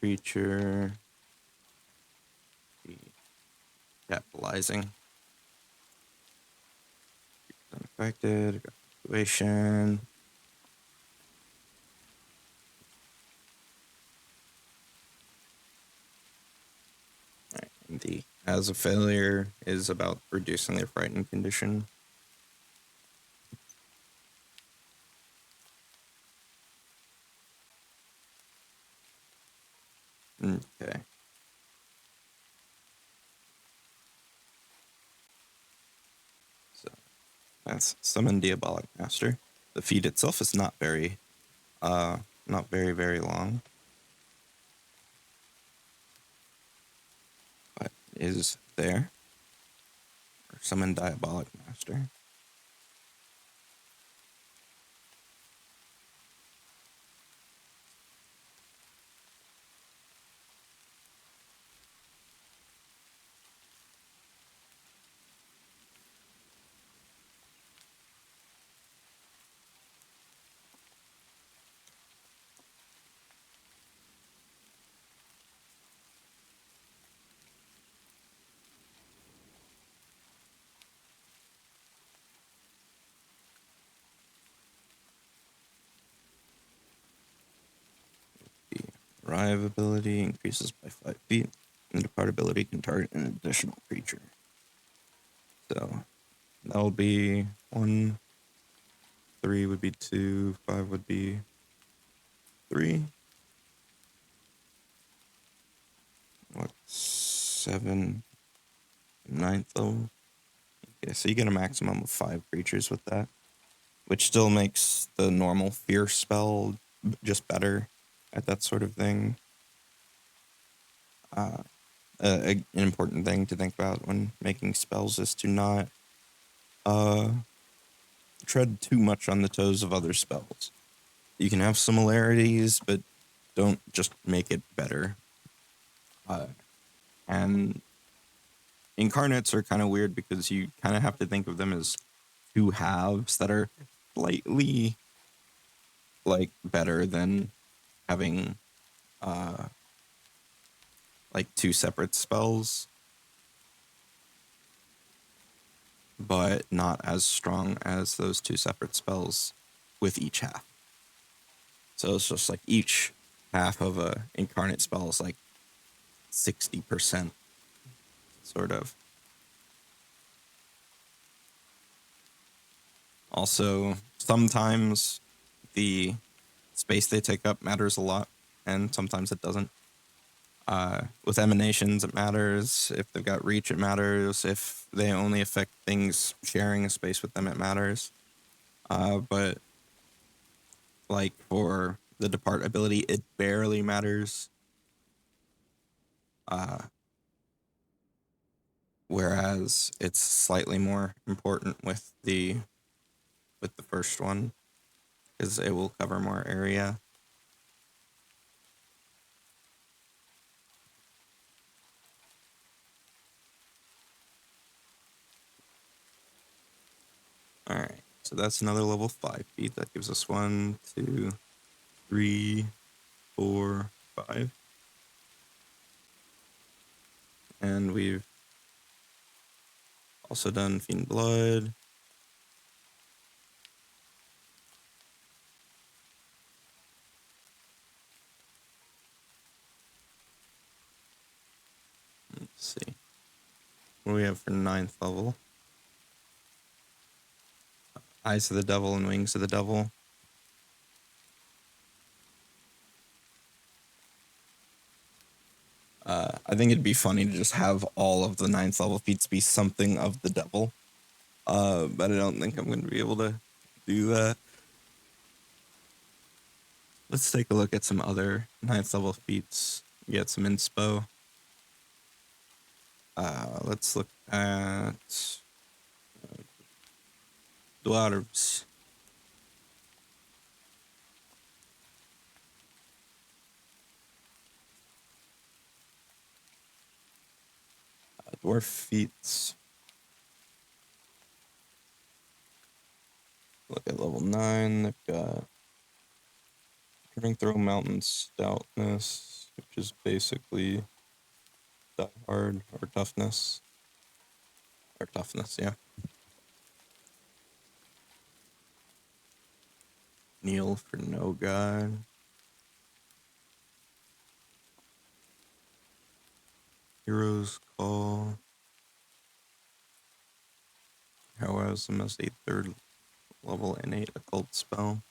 creature, capitalizing. affected. Situation. The as a failure is about reducing their frightened condition. Okay. So that's summon Diabolic Master. The feat itself is not very long. But is there. Or summon Diabolic Master. The Arrive ability increases by 5 feet. And Depart ability can target an additional creature. So that'll be 1, 3 would be 2, 5 would be 3. What, 7, 9th level? Okay, so you get a maximum of 5 creatures with that, which still makes the normal fear spell just better at that sort of thing. An important thing to think about when making spells is to not tread too much on the toes of other spells. You can have similarities, but don't just make it better. And incarnates are kind of weird because you kind of have to think of them as two halves that are slightly like better than having like 2 separate spells, but not as strong as those 2 separate spells with each half. So it's just like each half of a incarnate spell is like 60%, sort of. Also, sometimes the space they take up matters a lot, and sometimes it doesn't. With emanations, it matters. If they've got reach, it matters. If they only affect things sharing a space with them, it matters. But like for the Depart ability, it barely matters. Whereas it's slightly more important with the first one, because it will cover more area. All right, so that's another level 5 feat. That gives us 1, 2, 3, 4, 5. And we've also done Fiend Blood. Let's see. What do we have for 9th level? Eyes of the Devil and Wings of the Devil. I think it'd be funny to just have all of the 9th level feats be something of the devil. But I don't think I'm going to be able to do that. Let's take a look at some other 9th level feats. Get some inspo. Let's look at dwarves. Dwarf feats. Look at level 9. They've got Turning Throw Mountain Stoutness, which is basically Die Hard or Toughness. Or Toughness, yeah. Kneel for no god. Hero's Call. Heroism as a third level innate occult spell.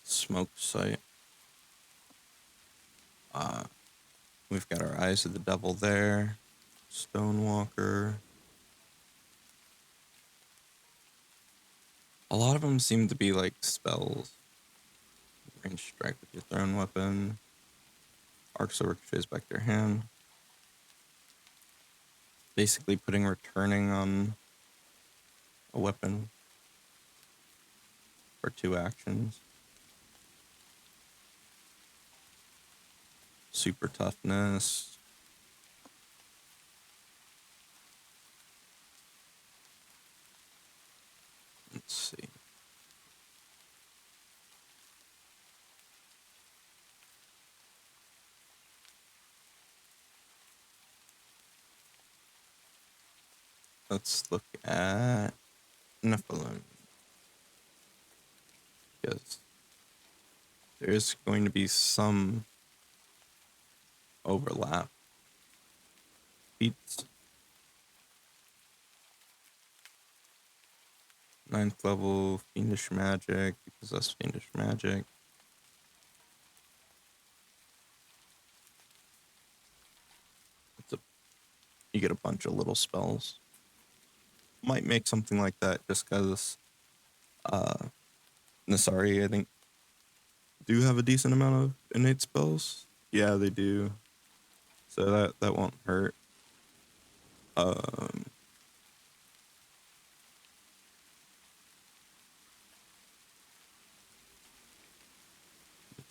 Smoke Sight. We've got our Eyes of the Devil there. Stonewalker. A lot of them seem to be like spells. Range strike with your thrown weapon. Arcs or ricochets back to your hand. Basically putting returning on a weapon for 2 actions. Super toughness. Let's see. Let's look at Nephilim. Because there's going to be some overlap. Beats. 9th level Fiendish Magic. You possess Fiendish Magic. You get a bunch of little spells. Might make something like that just because Nasari, I think, do have a decent amount of innate spells. Yeah, they do. So that won't hurt.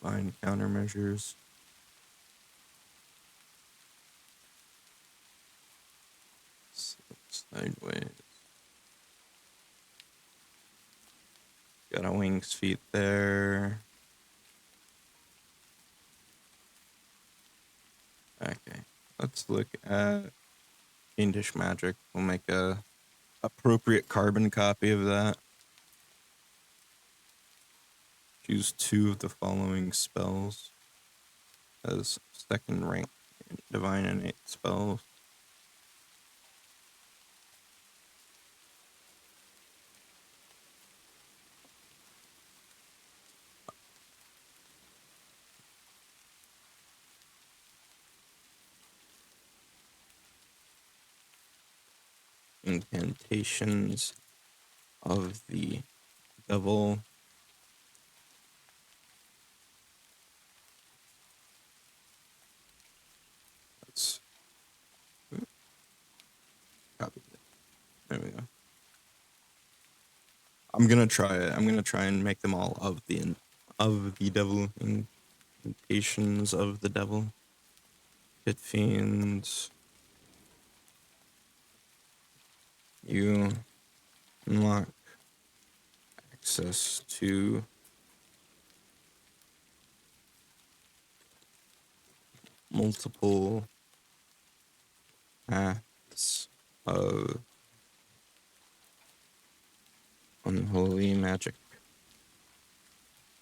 Divine countermeasures. Sideways. Got a wings feet there. Okay, let's look at Fiendish Magic. We'll make a appropriate carbon copy of that. Choose 2 of the following spells as second rank divine innate spells. Incantations of the Devil. Let's copy that. There we go. I'm gonna try it. I'm gonna try and make them all of the Devil. Incantations of the Devil. Pit Fiend. You unlock access to multiple paths of unholy magic.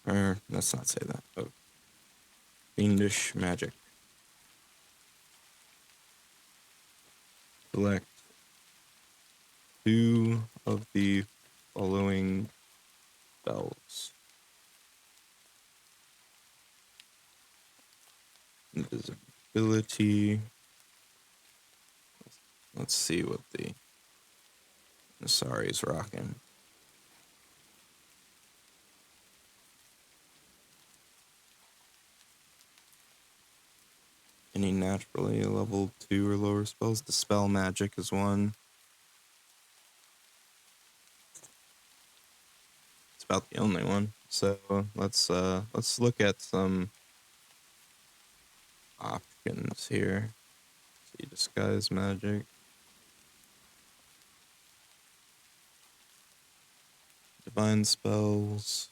Or let's not say that. Of fiendish magic. Select 2 of the following spells. Invisibility. Let's see what the Nasari is rocking. Any naturally level 2 or lower spells. Dispel magic is one. It's about the only one. So let's look at some options here. See, disguise magic. Divine spells.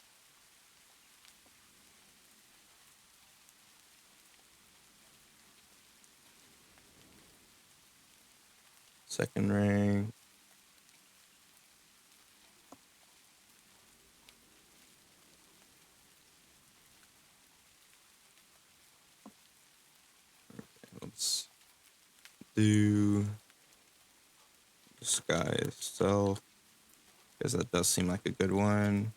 second rank. Let's do disguise self, because that does seem like a good one.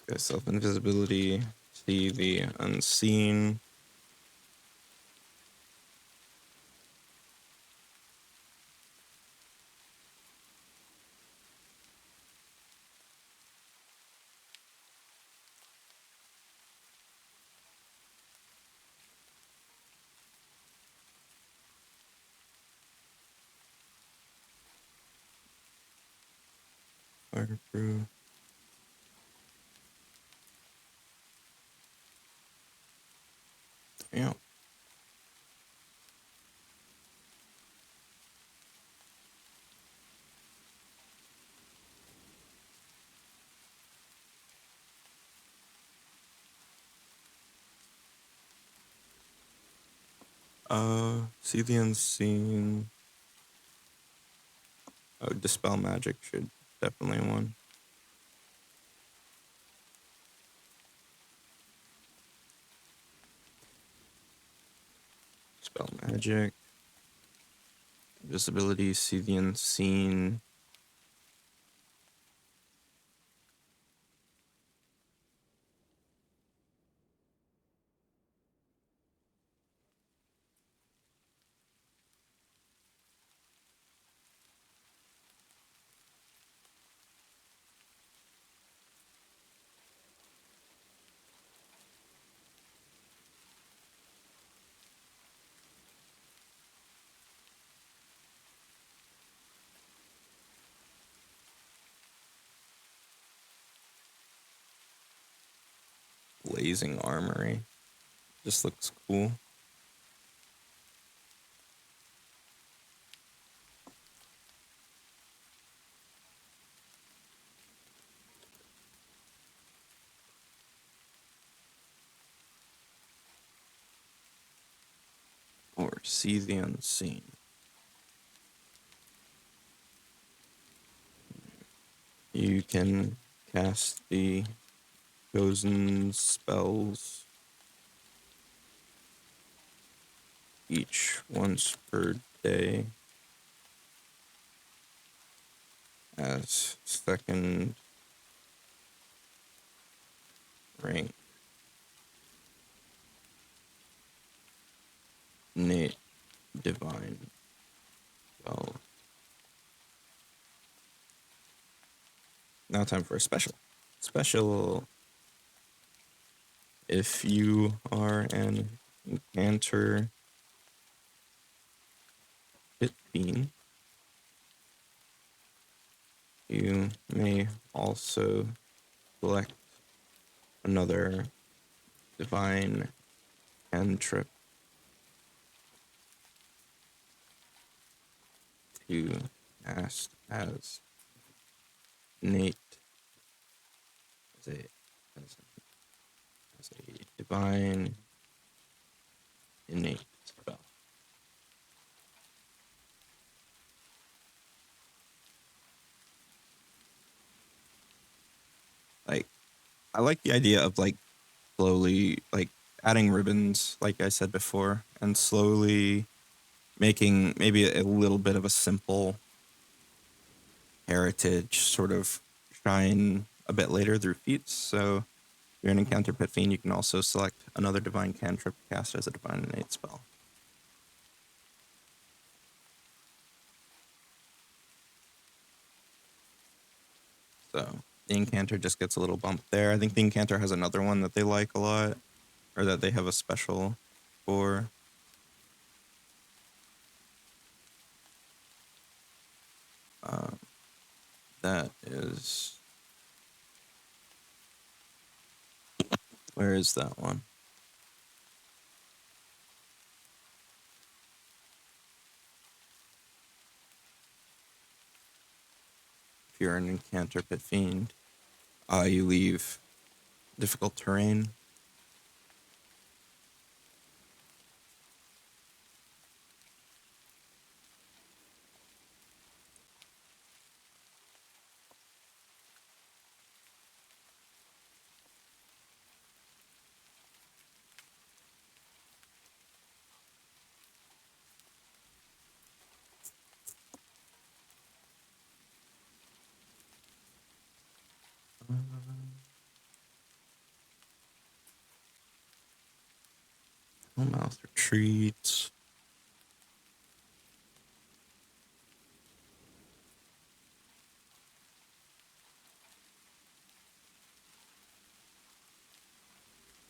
Disguise self, invisibility, see the unseen. Fireproof. Yeah. See the unseen. Oh, dispel magic should definitely one. Dispel magic. Invisibility, see the unseen. Blazing armory. Just looks cool. Or see the unseen. You can cast the chosen spells each once per day as second rank innate divine spell. Now time for a special. Special. If you are an incanter Pit Fiend, you may also select another divine cantrip to cast as innate as a as as a divine innate spell. Like, I like the idea of like slowly like adding ribbons, like I said before, and slowly making maybe a little bit of a simple heritage sort of shine a bit later through feats. So if you're an encounter Pit Fiend, you can also select another divine cantrip cast as a divine innate spell. So the incanter just gets a little bump there. I think the incanter has another one that they like a lot, or that they have a special for. That is Where is that one? If you're an encounter Pit Fiend, you leave difficult terrain. Mouth retreats.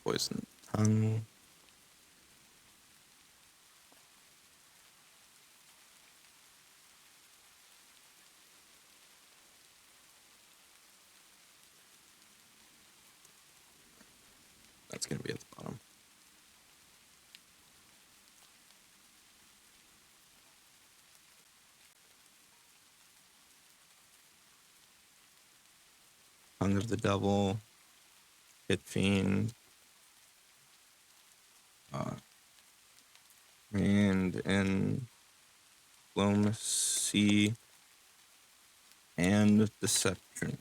Poison tongue. That's gonna be at the bottom. Tongue of the Devil. Pit Fiend. And diplomacy and deception.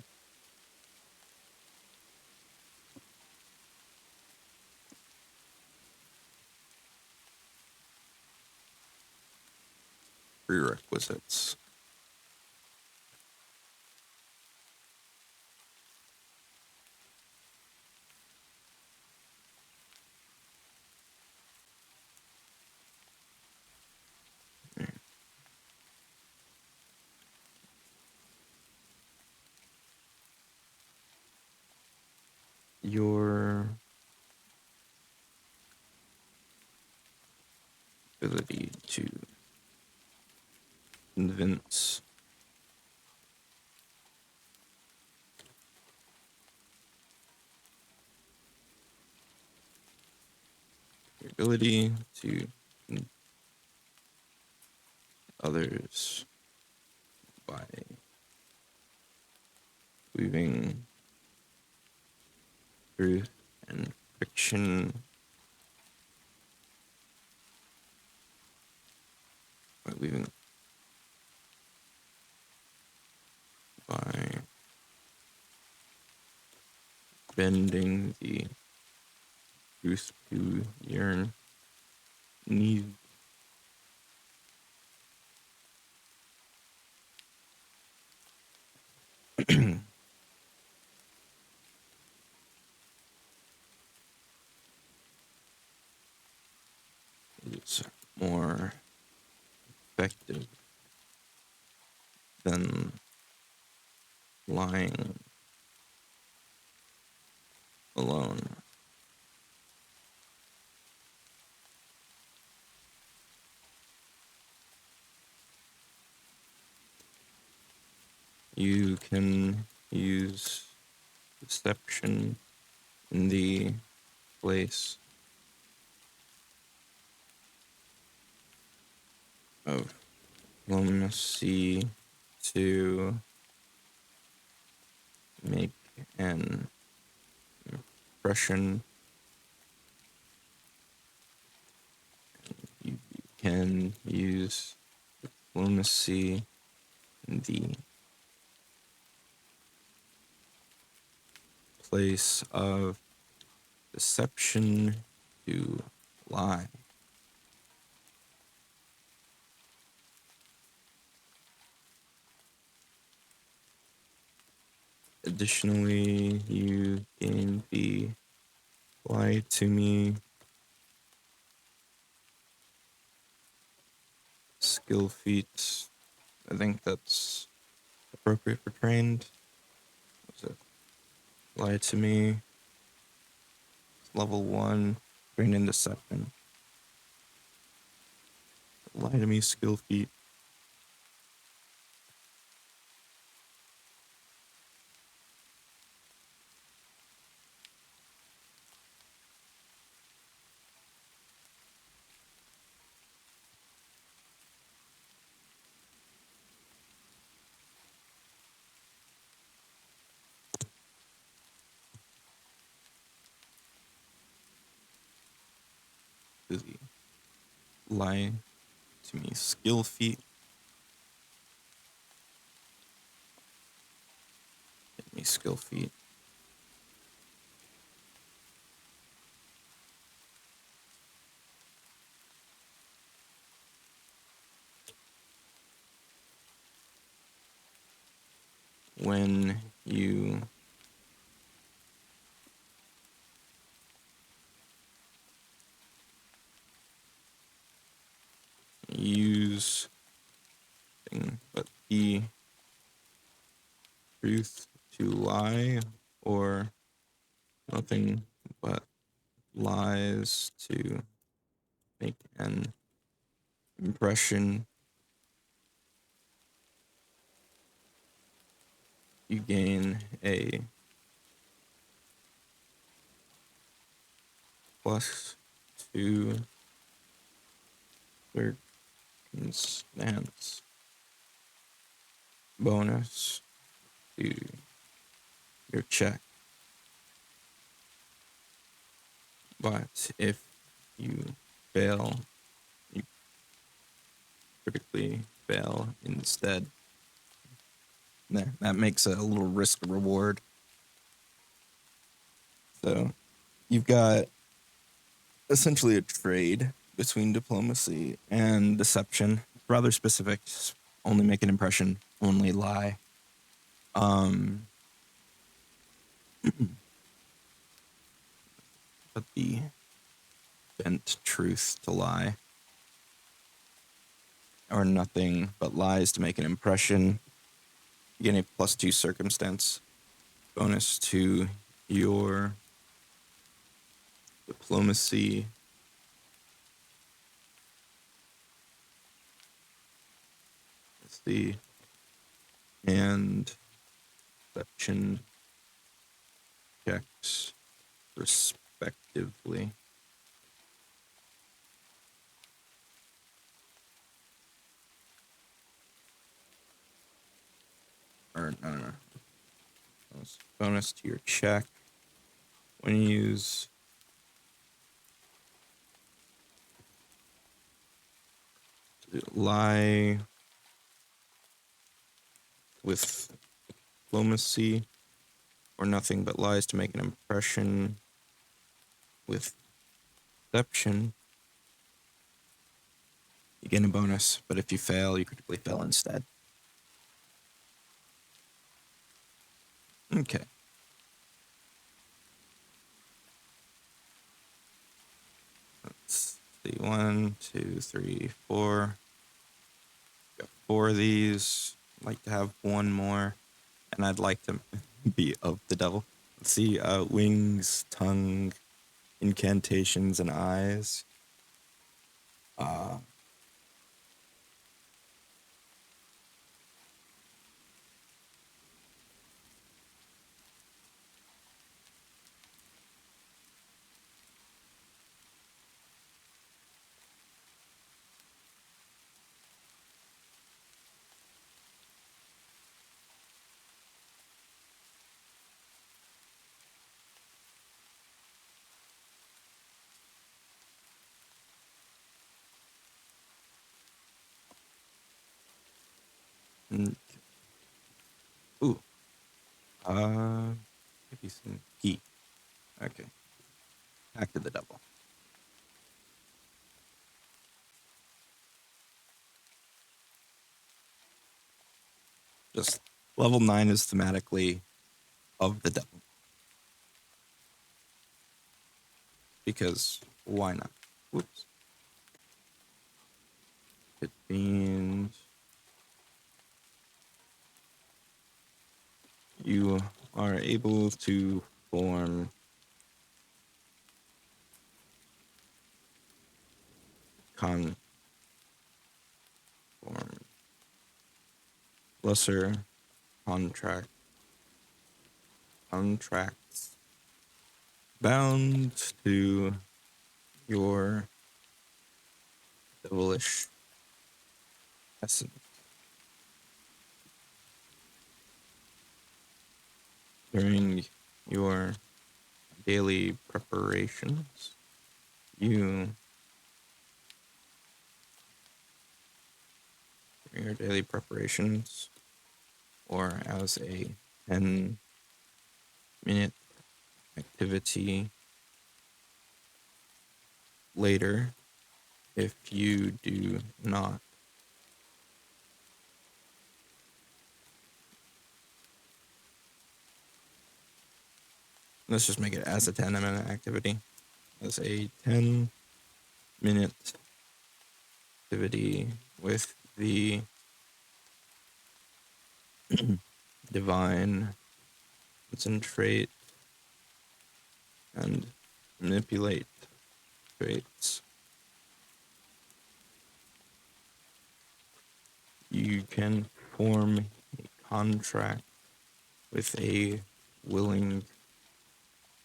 Prerequisites. Your ability to convince your ability to convince others by weaving truth and fiction, by weaving by bending the truth to your need. Is more effective than lying alone. You can use deception in the place of diplomacy to make an impression. You can use diplomacy in the place of deception to lie. Additionally, you gain the lie to me skill feats. I think that's appropriate for trained. Was it lie to me? Level 1, trained in deception. Lie to me skill feat. Busy. Lie to me. Skill feat. Get me skill feat. When you use but the truth to lie, or nothing but lies to make an impression, you gain a +2 circumstance bonus to your check. But if you fail, you critically fail instead. There, that makes a little risk reward. So you've got essentially a trade between diplomacy and deception. Rather specific. Only make an impression, only lie. But the bent truth to lie, or nothing but lies to make an impression. You get a +2 circumstance bonus to your diplomacy. Let's see. And deception checks respectively. Or no. Bonus to your check when you use lie with diplomacy, or nothing but lies to make an impression with deception. You gain a bonus, but if you fail, you critically fail instead. Okay. Let's see. 1, 2, 3, 4. Got 4 of these. I'd like to have one more, and I'd like to be of the devil. Let's see. Wings, tongue, incantations, and eyes. Mm, ooh. Maybe some heat. Okay. Back to the devil. Just level 9 is thematically of the devil. Because why not? Whoops. Pit Fiend. You are able to form lesser contracts bound to your devilish essence during your daily preparations. You your daily preparations or as a 10-minute activity later if you do not. Let's just make it as a 10-minute activity. As a 10-minute activity with the divine, concentrate, and manipulate traits. You can form a contract with a willing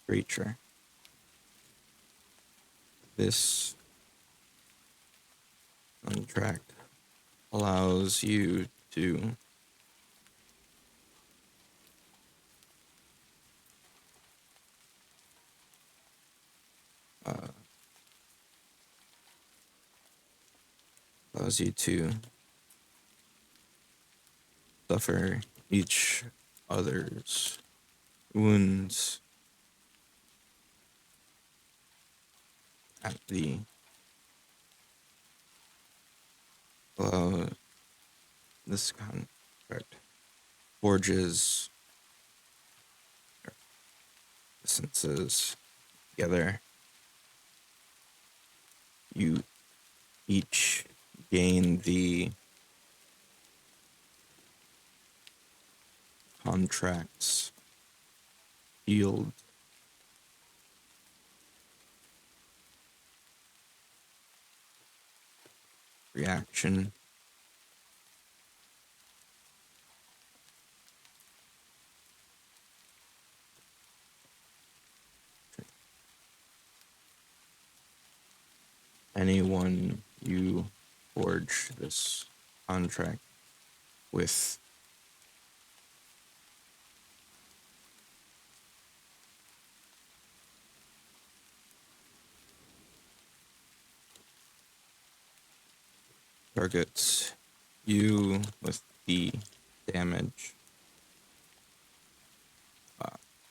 creature. This contract allows you to uh, suffer each other's wounds at the this contract forges essences together. You each gain the contract's field reaction. Anyone you forge this contract with targets you with the damage.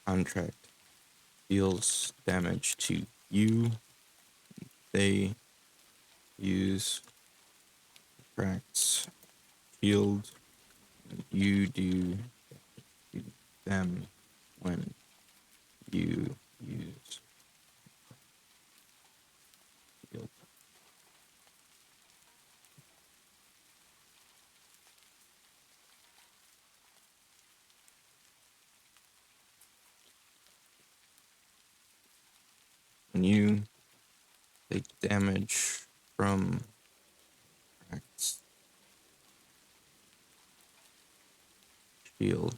Contract deals damage to you. They use contract's field. You do to them when you use field. When you take damage from contract's field,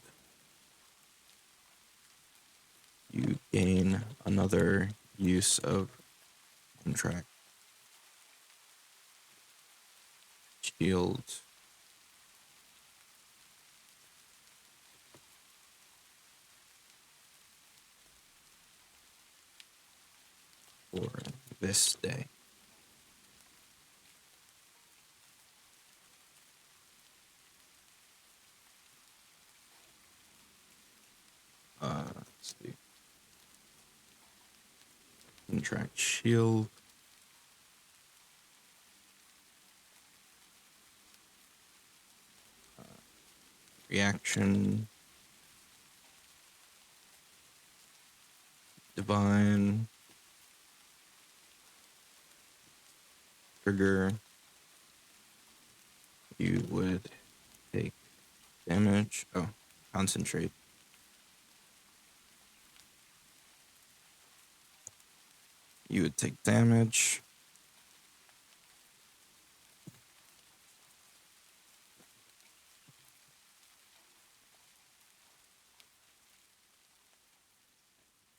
you gain another use of contract shield. For this day. Let's see. Contract shield. Reaction. Divine. Trigger. You would take damage. Oh, concentrate. You would take damage.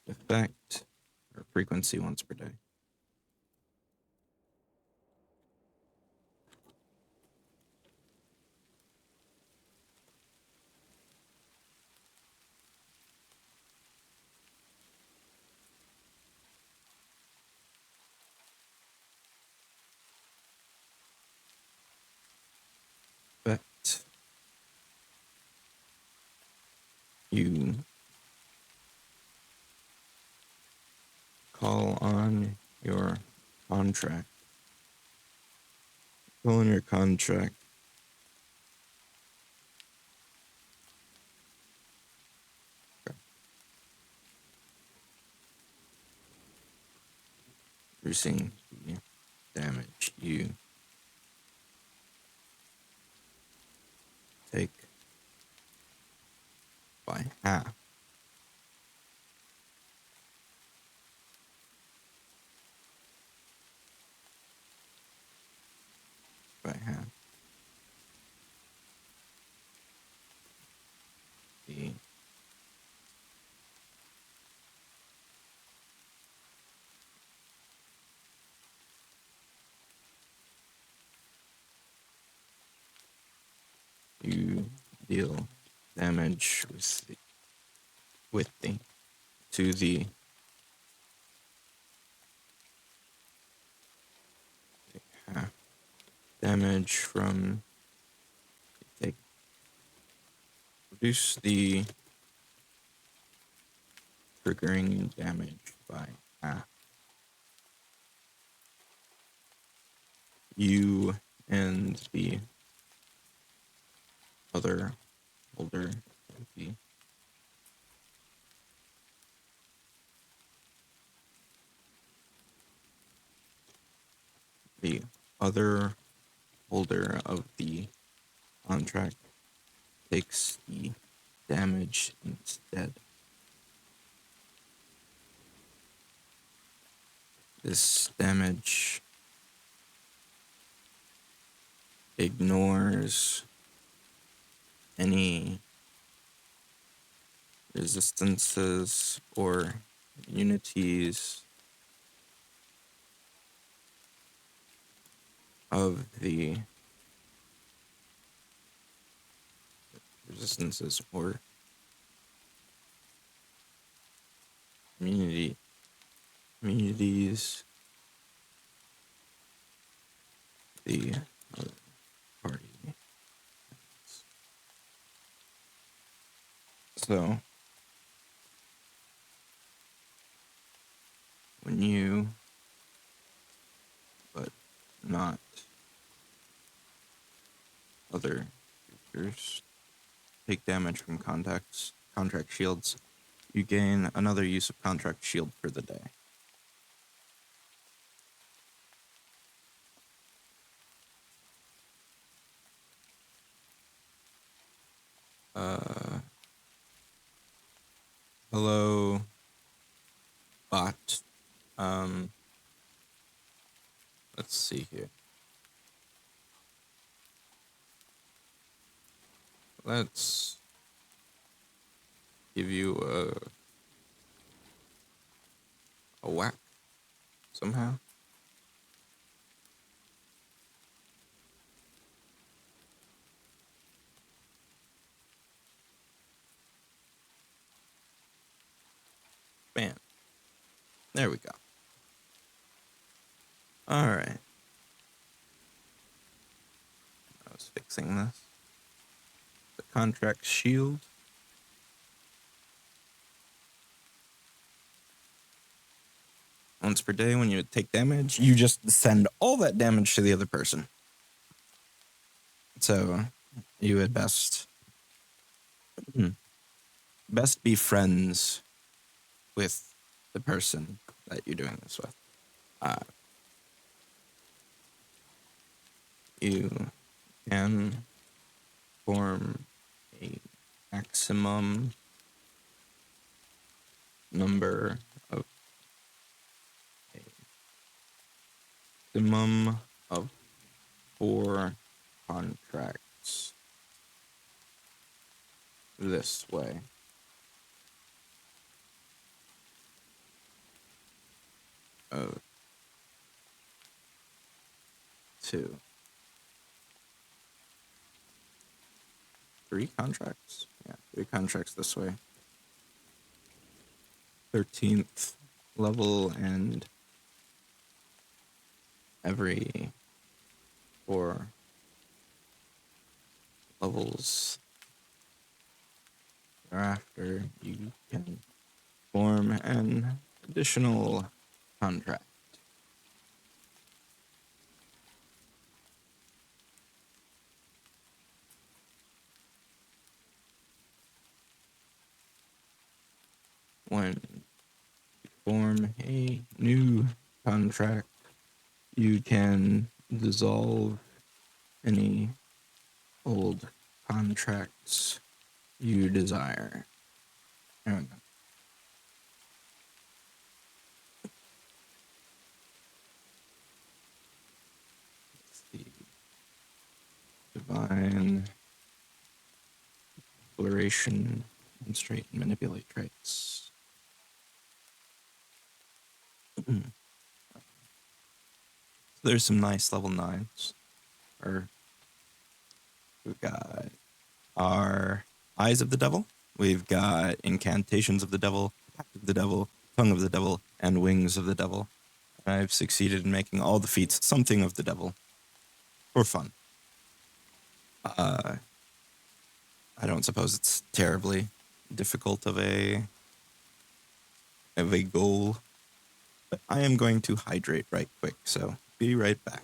Effect or frequency once per day. Effect You call on your contract. Call on your contract. Okay. Reducing the damage you take by half. By half. The you deal damage with the to the half damage from take reduce the triggering damage by half. You and the other holder of the other holder of the contract takes the damage instead. This damage ignores any resistances or unities of the resistances or communities the other party. So when you, but not other creatures, take damage from contract shields, you gain another use of contract shield for the day. Hello, bot. Let's see here. Let's give you a whack somehow. Bam. There we go. All right. I was fixing this. The contract shield. Once per day, when you take damage, you just send all that damage to the other person. So you would best be friends with the person that you're doing this with. You can form a maximum number of 4 contracts this way. Of 2. 3 contracts? Yeah, 3 contracts this way. 13th level and every 4 levels Thereafter, you can form an additional contract. When you form a new contract, you can dissolve any old contracts you desire. There we go. The divine exploration, demonstrate and manipulate traits. There's some nice level 9s. We've got our Eyes of the Devil. We've got Incantations of the Devil, Pact of the Devil, Tongue of the Devil, and Wings of the Devil. I've succeeded in making all the feats something of the devil for fun. I don't suppose it's terribly difficult of a goal, but I am going to hydrate right quick, so be right back.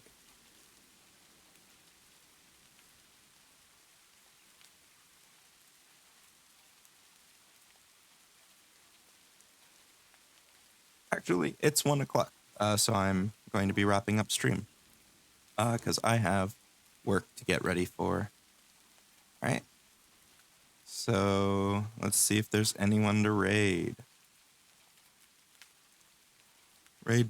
Actually, it's 1 o'clock, so I'm going to be wrapping up stream because I have work to get ready for. All right. So let's see if there's anyone to raid. Raid.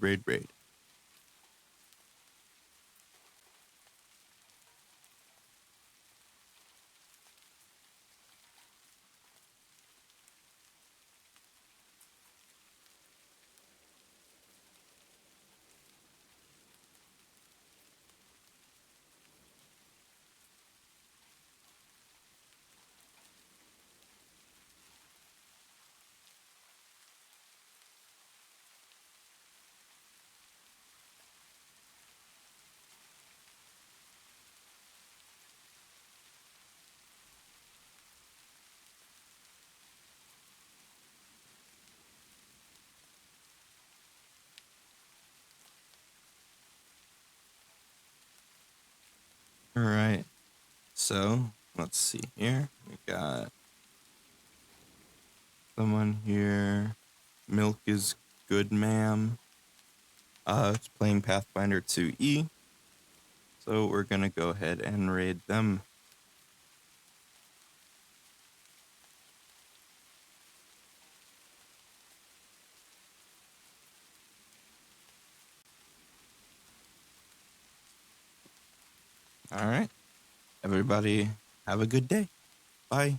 All right. So let's see here. We got someone here. Milk is good, ma'am. It's playing Pathfinder 2e. So we're gonna go ahead and raid them. All right. Everybody have a good day. Bye.